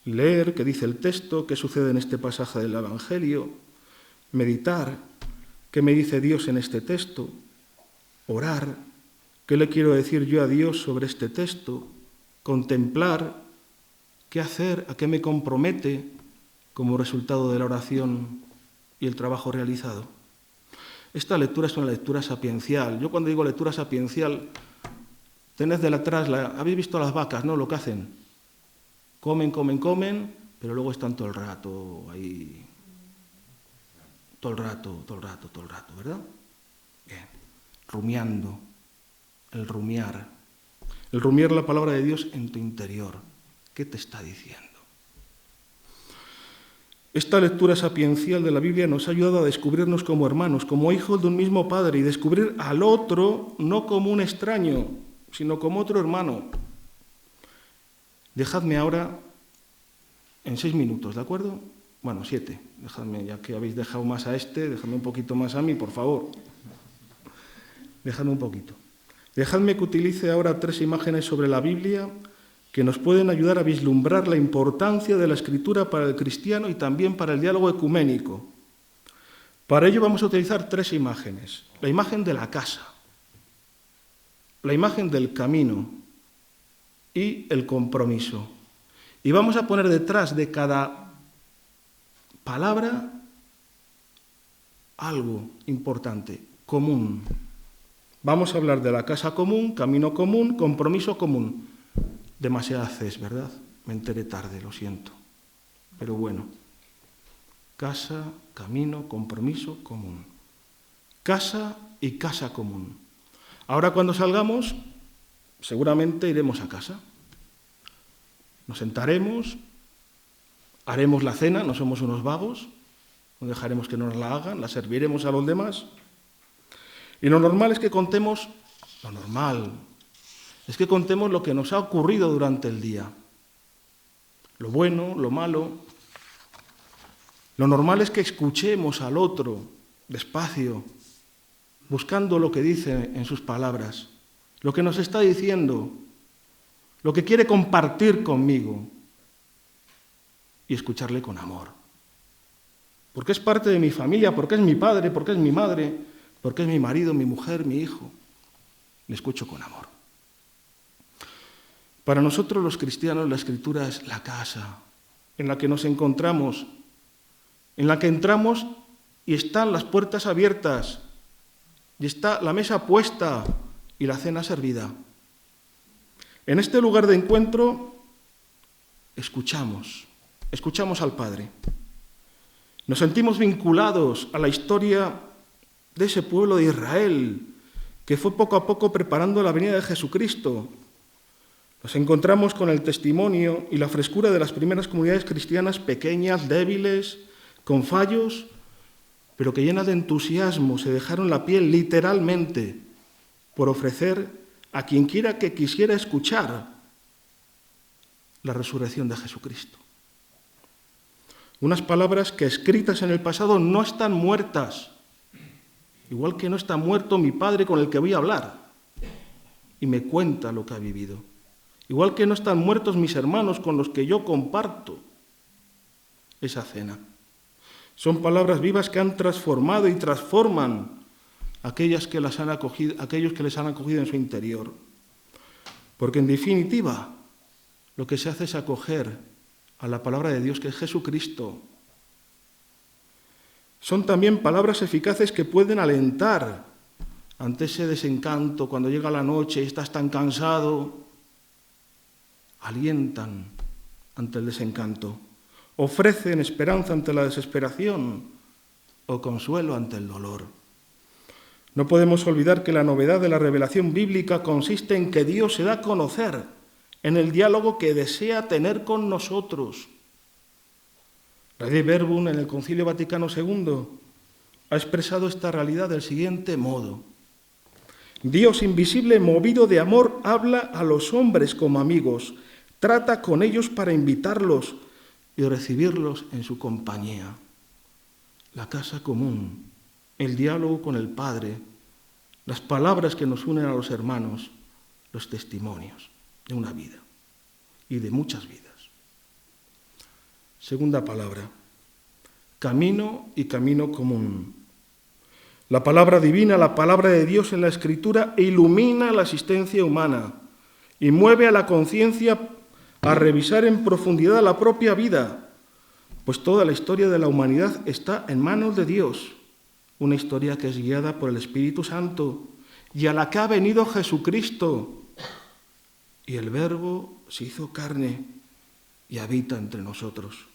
Speaker 3: leer qué dice el texto, qué sucede en este pasaje del Evangelio, meditar qué me dice Dios en este texto, orar qué le quiero decir yo a Dios sobre este texto, contemplar qué hacer, a qué me compromete como resultado de la oración y el trabajo realizado. Esta lectura es una lectura sapiencial. Yo cuando digo lectura sapiencial, tened de atrás, habéis visto a las vacas, ¿no? Lo que hacen. Comen, pero luego están todo el rato ahí. Todo el rato, ¿verdad? Bien. Rumiando. El rumiar. El rumiar la palabra de Dios en tu interior. ¿Qué te está diciendo? Esta lectura sapiencial de la Biblia nos ha ayudado a descubrirnos como hermanos, como hijos de un mismo Padre, y descubrir al otro no como un extraño, sino como otro hermano. Dejadme ahora en 6 minutos, ¿de acuerdo? Bueno, 7. Dejadme, ya que habéis dejado más a dejadme un poquito más a mí, por favor. Dejadme un poquito. Dejadme que utilice ahora 3 imágenes sobre la Biblia que nos pueden ayudar a vislumbrar la importancia de la Escritura para el cristiano y también para el diálogo ecuménico. Para ello vamos a utilizar 3 imágenes. La imagen de la casa, la imagen del camino y el compromiso. Y vamos a poner detrás de cada palabra algo importante, común. Vamos a hablar de la casa común, camino común, compromiso común. demasiada ces, ¿verdad? Me enteré tarde, lo siento. Pero bueno, casa, camino, compromiso común. Casa y casa común. Ahora cuando salgamos, seguramente iremos a casa. Nos sentaremos, haremos la cena, no somos unos vagos, no dejaremos que nos la hagan, la serviremos a los demás. Y lo normal es que contemos, lo que nos ha ocurrido durante el día. Lo bueno, lo malo. Lo normal es que escuchemos al otro despacio, buscando lo que dice en sus palabras, lo que nos está diciendo, lo que quiere compartir conmigo, y escucharle con amor. Porque es parte de mi familia, porque es mi padre, porque es mi madre, porque es mi marido, mi mujer, mi hijo. Le escucho con amor. Para nosotros los cristianos la Escritura es la casa en la que nos encontramos, en la que entramos y están las puertas abiertas, y está la mesa puesta y la cena servida. En este lugar de encuentro escuchamos al Padre. Nos sentimos vinculados a la historia de ese pueblo de Israel que fue poco a poco preparando la venida de Jesucristo. Nos encontramos con el testimonio y la frescura de las primeras comunidades cristianas pequeñas, débiles, con fallos, pero que llenas de entusiasmo se dejaron la piel literalmente por ofrecer a quien quiera que quisiera escuchar la resurrección de Jesucristo. Unas palabras que escritas en el pasado no están muertas, igual que no está muerto mi Padre con el que voy a hablar y me cuenta lo que ha vivido. Igual que no están muertos mis hermanos con los que yo comparto esa cena. Son palabras vivas que han transformado y transforman aquellos que les han acogido en su interior. Porque en definitiva, lo que se hace es acoger a la palabra de Dios, que es Jesucristo. Son también palabras eficaces que pueden alentar ante ese desencanto, cuando llega la noche y estás tan cansado. Alientan ante el desencanto, ofrecen esperanza ante la desesperación o consuelo ante el dolor. No podemos olvidar que la novedad de la revelación bíblica consiste en que Dios se da a conocer en el diálogo que desea tener con nosotros. La Dei Verbum en el Concilio Vaticano II ha expresado esta realidad del siguiente modo: Dios invisible, movido de amor, habla a los hombres como amigos, trata con ellos para invitarlos y recibirlos en su compañía. La casa común, el diálogo con el Padre, las palabras que nos unen a los hermanos, los testimonios de una vida y de muchas vidas. Segunda palabra, camino y camino común. La palabra divina, la palabra de Dios en la Escritura ilumina la existencia humana y mueve a la conciencia a revisar en profundidad la propia vida, pues toda la historia de la humanidad está en manos de Dios, una historia que es guiada por el Espíritu Santo y a la que ha venido Jesucristo, y el Verbo se hizo carne y habita entre nosotros.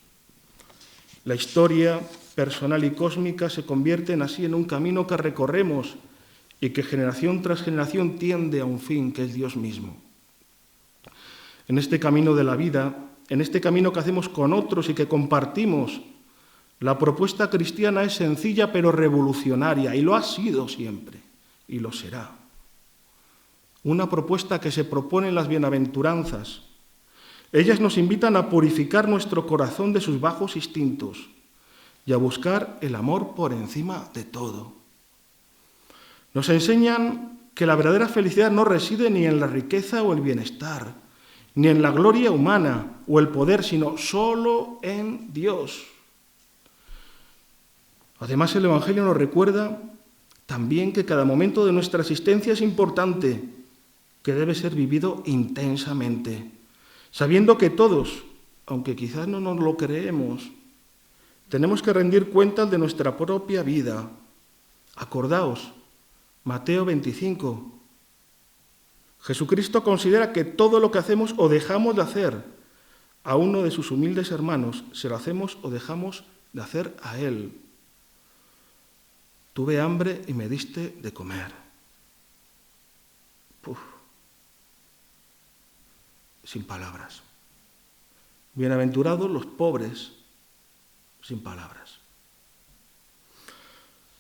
Speaker 3: La historia personal y cósmica se convierten así en un camino que recorremos y que generación tras generación tiende a un fin, que es Dios mismo. En este camino de la vida, en este camino que hacemos con otros y que compartimos, la propuesta cristiana es sencilla pero revolucionaria, y lo ha sido siempre, y lo será. Una propuesta que se propone en las bienaventuranzas. Ellas nos invitan a purificar nuestro corazón de sus bajos instintos y a buscar el amor por encima de todo. Nos enseñan que la verdadera felicidad no reside ni en la riqueza o el bienestar, ni en la gloria humana o el poder, sino solo en Dios. Además, el Evangelio nos recuerda también que cada momento de nuestra existencia es importante, que debe ser vivido intensamente, sabiendo que todos, aunque quizás no nos lo creemos, tenemos que rendir cuentas de nuestra propia vida. Acordaos, Mateo 25, Jesucristo considera que todo lo que hacemos o dejamos de hacer a uno de sus humildes hermanos, se lo hacemos o dejamos de hacer a él. Tuve hambre y me diste de comer. Sin palabras. Bienaventurados los pobres, sin palabras.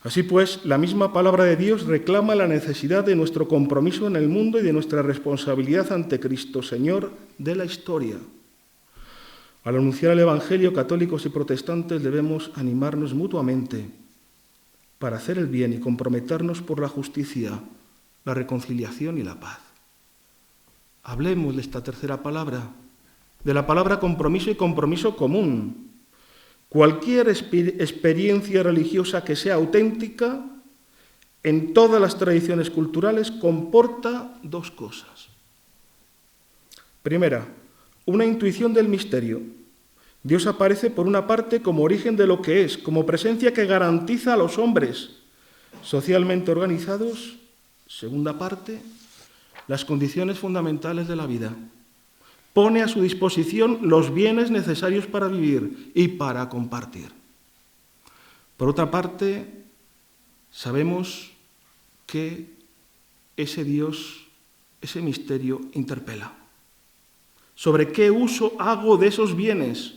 Speaker 3: Así pues, la misma palabra de Dios reclama la necesidad de nuestro compromiso en el mundo y de nuestra responsabilidad ante Cristo, Señor de la historia. Al anunciar el Evangelio, católicos y protestantes debemos animarnos mutuamente para hacer el bien y comprometernos por la justicia, la reconciliación y la paz. Hablemos de esta tercera palabra, de la palabra compromiso y compromiso común. Cualquier experiencia religiosa que sea auténtica, en todas las tradiciones culturales, comporta dos cosas. Primera, una intuición del misterio. Dios aparece por una parte como origen de lo que es, como presencia que garantiza a los hombres socialmente organizados. Segunda parte, las condiciones fundamentales de la vida. Pone a su disposición los bienes necesarios para vivir y para compartir. Por otra parte, sabemos que ese Dios, ese misterio, interpela. ¿Sobre qué uso hago de esos bienes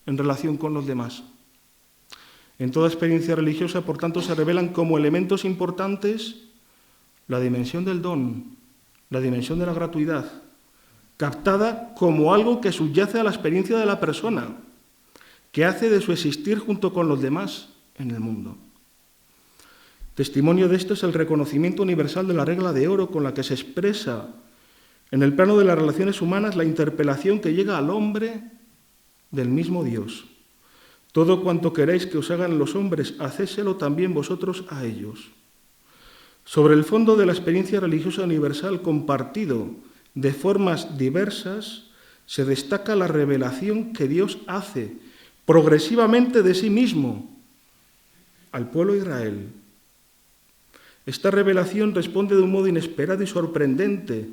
Speaker 3: en relación con los demás? En toda experiencia religiosa, por tanto, se revelan como elementos importantes la dimensión del don, la dimensión de la gratuidad, captada como algo que subyace a la experiencia de la persona, que hace de su existir junto con los demás en el mundo. Testimonio de esto es el reconocimiento universal de la regla de oro con la que se expresa en el plano de las relaciones humanas la interpelación que llega al hombre del mismo Dios. Todo cuanto queréis que os hagan los hombres, hacéselo también vosotros a ellos. Sobre el fondo de la experiencia religiosa universal compartido de formas diversas, se destaca la revelación que Dios hace progresivamente de sí mismo al pueblo de Israel. Esta revelación responde de un modo inesperado y sorprendente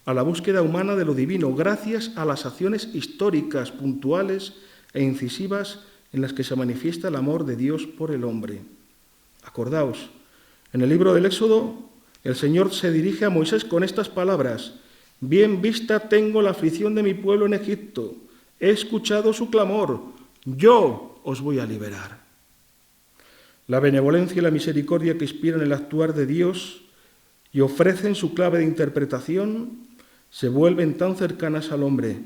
Speaker 3: a la búsqueda humana de lo divino, gracias a las acciones históricas, puntuales e incisivas en las que se manifiesta el amor de Dios por el hombre. Acordaos, en el libro del Éxodo, el Señor se dirige a Moisés con estas palabras: bien vista tengo la aflicción de mi pueblo en Egipto, he escuchado su clamor, yo os voy a liberar. La benevolencia y la misericordia que inspiran el actuar de Dios y ofrecen su clave de interpretación se vuelven tan cercanas al hombre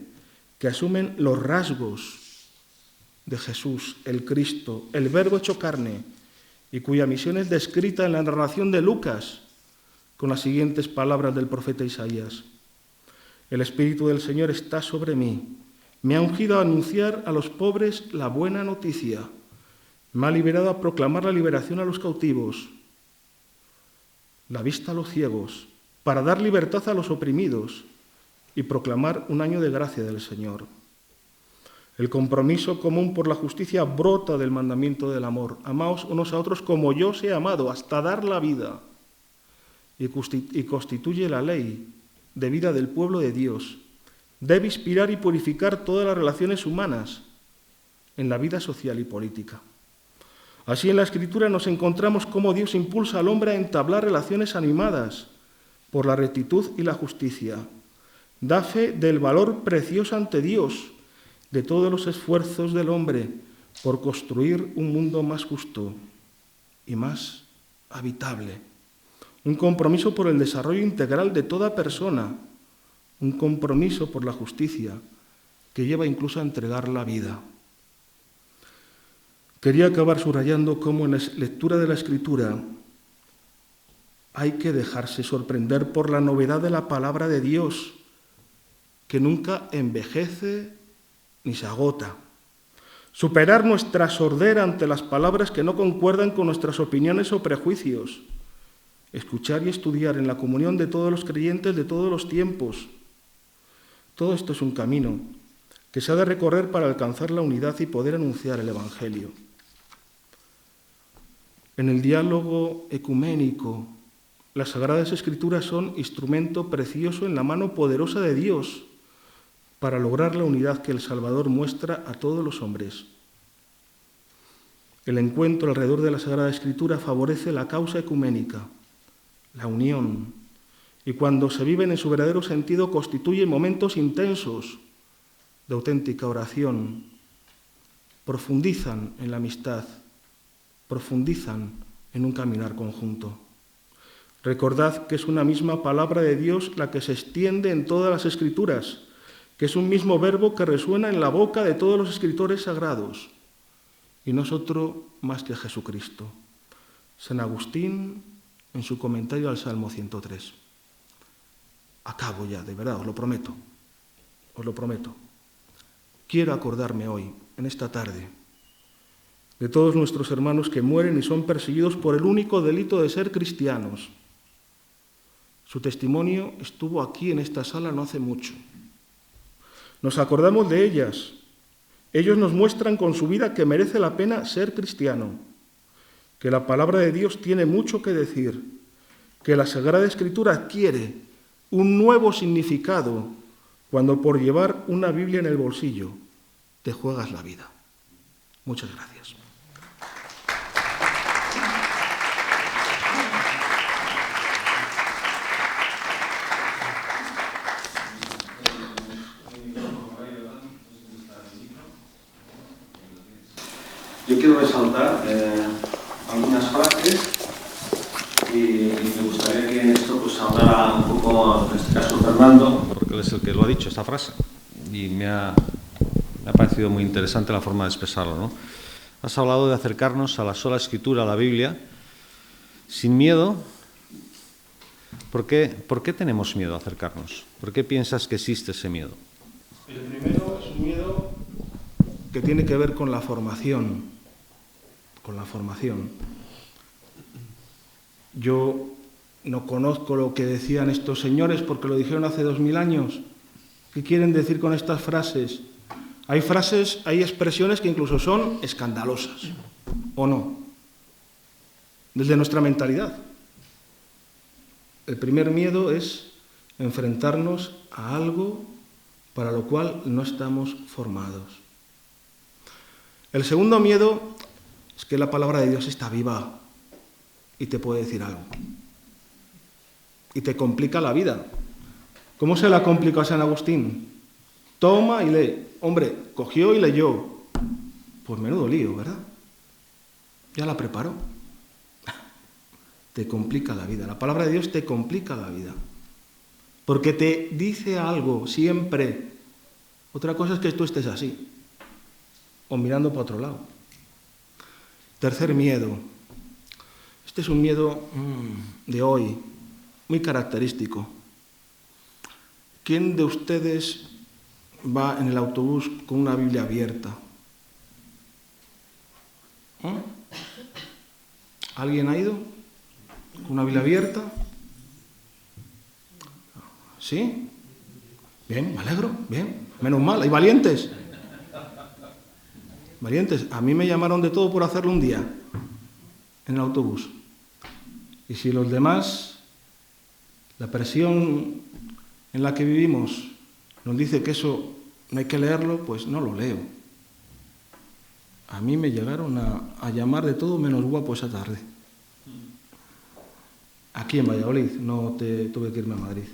Speaker 3: que asumen los rasgos de Jesús, el Cristo, el Verbo hecho carne, y cuya misión es descrita en la narración de Lucas con las siguientes palabras del profeta Isaías: el Espíritu del Señor está sobre mí, me ha ungido a anunciar a los pobres la buena noticia, me ha liberado a proclamar la liberación a los cautivos, la vista a los ciegos, para dar libertad a los oprimidos y proclamar un año de gracia del Señor. El compromiso común por la justicia brota del mandamiento del amor. Amaos unos a otros como yo os he amado, hasta dar la vida, y constituye la ley de vida del pueblo de Dios. Debe inspirar y purificar todas las relaciones humanas en la vida social y política. Así en la Escritura nos encontramos cómo Dios impulsa al hombre a entablar relaciones animadas por la rectitud y la justicia. Da fe del valor precioso ante Dios de todos los esfuerzos del hombre por construir un mundo más justo y más habitable. Un compromiso por el desarrollo integral de toda persona, un compromiso por la justicia que lleva incluso a entregar la vida. Quería acabar subrayando cómo en la lectura de la Escritura hay que dejarse sorprender por la novedad de la palabra de Dios, que nunca envejece ni se agota. Superar nuestra sordera ante las palabras que no concuerdan con nuestras opiniones o prejuicios. Escuchar y estudiar en la comunión de todos los creyentes de todos los tiempos. Todo esto es un camino que se ha de recorrer para alcanzar la unidad y poder anunciar el Evangelio. En el diálogo ecuménico, las Sagradas Escrituras son instrumento precioso en la mano poderosa de Dios para lograr la unidad que el Salvador muestra a todos los hombres. El encuentro alrededor de la Sagrada Escritura favorece la causa ecuménica, la unión, y cuando se viven en su verdadero sentido constituyen momentos intensos de auténtica oración, profundizan en la amistad, profundizan en un caminar conjunto. Recordad que es una misma palabra de Dios la que se extiende en todas las Escrituras, que es un mismo verbo que resuena en la boca de todos los escritores sagrados, y no es otro más que Jesucristo. San Agustín, en su comentario al Salmo 103. Acabo ya, de verdad, os lo prometo. Quiero acordarme hoy, en esta tarde, de todos nuestros hermanos que mueren y son perseguidos por el único delito de ser cristianos. Su testimonio estuvo aquí en esta sala no hace mucho. Nos acordamos de ellas. Ellos nos muestran con su vida que merece la pena ser cristiano, que la palabra de Dios tiene mucho que decir, que la Sagrada Escritura adquiere un nuevo significado cuando por llevar una Biblia en el bolsillo te juegas la vida. Muchas gracias.
Speaker 1: Yo quiero resaltar algunas frases y me gustaría que en esto pues hablara un poco, en este caso Fernando, porque él es el que lo ha dicho, esta frase, y me ha parecido muy interesante la forma de expresarlo, ¿no? Has hablado de acercarnos a la sola Escritura, a la Biblia, sin miedo. ¿Por qué tenemos miedo a acercarnos? ¿Por qué piensas que existe ese miedo?
Speaker 3: El primero es un miedo que tiene que ver con la formación. Yo no conozco lo que decían estos señores porque lo dijeron hace 2000 años. ¿Qué quieren decir con estas frases? Hay frases, hay expresiones que incluso son escandalosas, ¿o no? Desde nuestra mentalidad. El primer miedo es enfrentarnos a algo para lo cual no estamos formados. El segundo miedo es que la palabra de Dios está viva y te puede decir algo. Y te complica la vida. ¿Cómo se la complicó a San Agustín? Toma y lee. Hombre, cogió y leyó. Pues menudo lío, ¿verdad? Ya la preparó. Te complica la vida. La palabra de Dios te complica la vida. Porque te dice algo siempre. Otra cosa es que tú estés así, o mirando para otro lado. Tercer miedo. Este es un miedo de hoy, muy característico. ¿Quién de ustedes va en el autobús con una Biblia abierta? ¿Alguien ha ido con una Biblia abierta? ¿Sí? Bien, me alegro, bien. Menos mal, hay valientes. Valientes. A mí me llamaron de todo por hacerlo un día en el autobús. Y si los demás, la presión en la que vivimos nos dice que eso no hay que leerlo, pues no lo leo. A mí me llegaron a llamar de todo menos guapo esa tarde. Aquí en Valladolid, no tuve que irme a Madrid.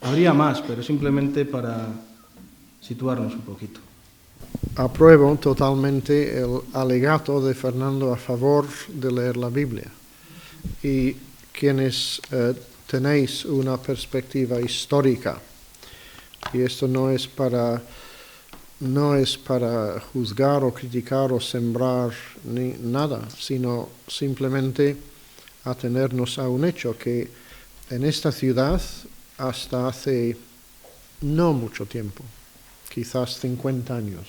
Speaker 3: Habría más, pero simplemente para situarnos un poquito.
Speaker 2: Apruebo totalmente el alegato de Fernando a favor de leer la Biblia. Y quienes tenéis una perspectiva histórica, y esto no es para juzgar o criticar o sembrar ni nada, sino simplemente atenernos a un hecho que en esta ciudad hasta hace no mucho tiempo, quizás 50 años,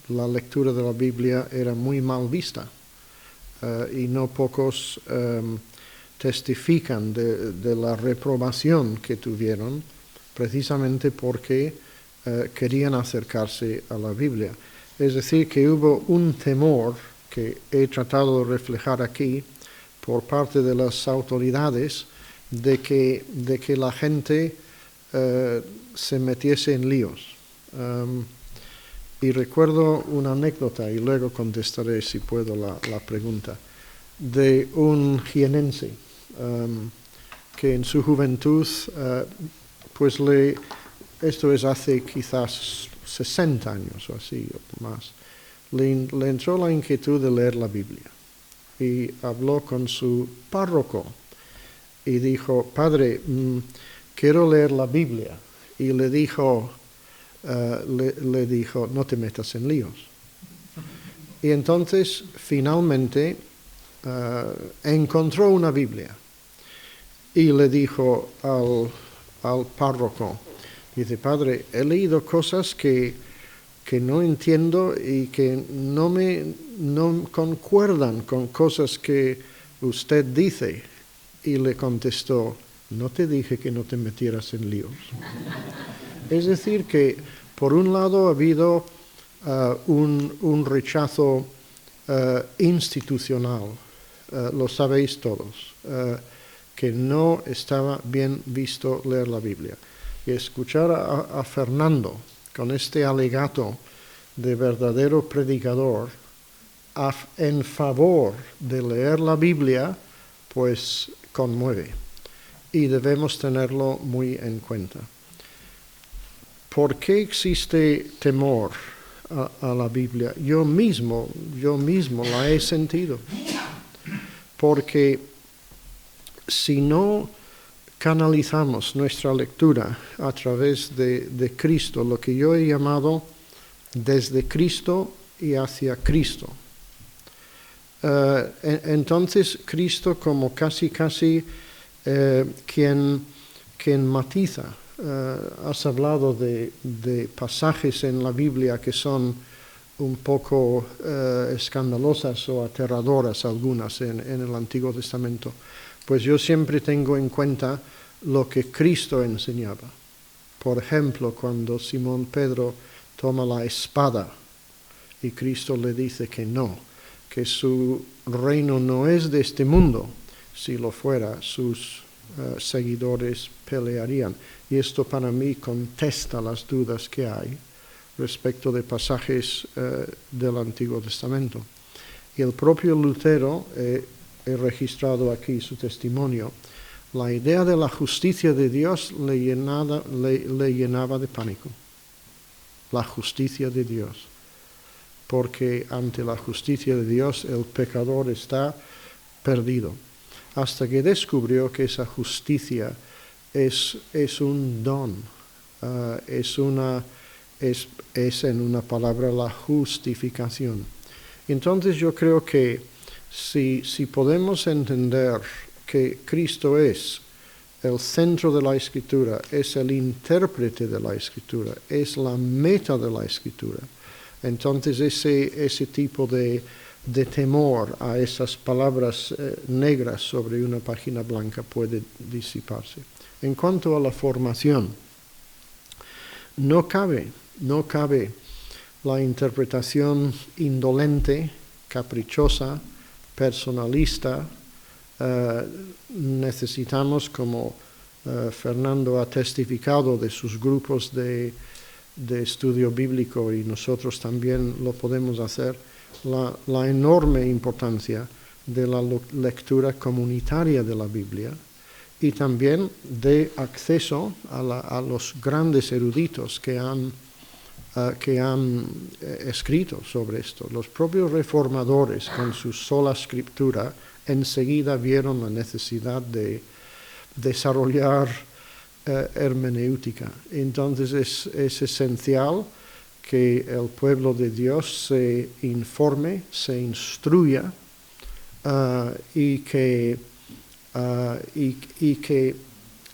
Speaker 2: la lectura de la Biblia era muy mal vista y no pocos testifican de la reprobación que tuvieron precisamente porque querían acercarse a la Biblia. Es decir, que hubo un temor que he tratado de reflejar aquí por parte de las autoridades de que la gente se metiese en líos. Y recuerdo una anécdota, y luego contestaré si puedo la pregunta, de un jienense que en su juventud, pues esto es hace quizás 60 años o así, o más, le entró la inquietud de leer la Biblia y habló con su párroco y dijo: padre, quiero leer la Biblia. Y le dijo, no te metas en líos. Y entonces finalmente encontró una Biblia y le dijo al párroco, dice: padre, he leído cosas que no entiendo y que no concuerdan con cosas que usted dice. Y le contestó: no te dije que no te metieras en líos. Es decir, que por un lado ha habido un rechazo institucional, lo sabéis todos, que no estaba bien visto leer la Biblia. Y escuchar a Fernando con este alegato de verdadero predicador en favor de leer la Biblia, pues conmueve. Y debemos tenerlo muy en cuenta. ¿Por qué existe temor a la Biblia? Yo mismo la he sentido. Porque si no canalizamos nuestra lectura a través de Cristo, lo que yo he llamado desde Cristo y hacia Cristo, entonces Cristo como casi quien matiza. Has hablado de pasajes en la Biblia que son un poco escandalosas o aterradoras, algunas en el Antiguo Testamento. Pues yo siempre tengo en cuenta lo que Cristo enseñaba. Por ejemplo, cuando Simón Pedro toma la espada y Cristo le dice que no, que su reino no es de este mundo. Si lo fuera, sus seguidores pelearían. Y esto para mí contesta las dudas que hay respecto de pasajes del Antiguo Testamento. Y el propio Lutero, he registrado aquí su testimonio, la idea de la justicia de Dios le llenaba de pánico. La justicia de Dios. Porque ante la justicia de Dios el pecador está perdido. Hasta que descubrió que esa justicia es un don, es en una palabra la justificación. Entonces yo creo que si podemos entender que Cristo es el centro de la Escritura, es el intérprete de la Escritura, es la meta de la Escritura, entonces ese tipo de temor a esas palabras negras sobre una página blanca puede disiparse. En cuanto a la formación, no cabe la interpretación indolente, caprichosa, personalista. Necesitamos, como Fernando ha testificado de sus grupos de estudio bíblico, y nosotros también lo podemos hacer, la enorme importancia de la lectura comunitaria de la Biblia y también de acceso a los grandes eruditos que han escrito sobre esto. Los propios reformadores, con su sola escritura, enseguida vieron la necesidad de desarrollar hermenéutica. Entonces es esencial que el pueblo de Dios se informe, se instruya y que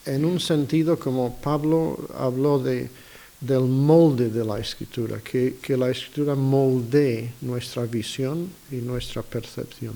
Speaker 2: en un sentido, como Pablo habló del molde de la Escritura, que la Escritura moldee nuestra visión y nuestra percepción.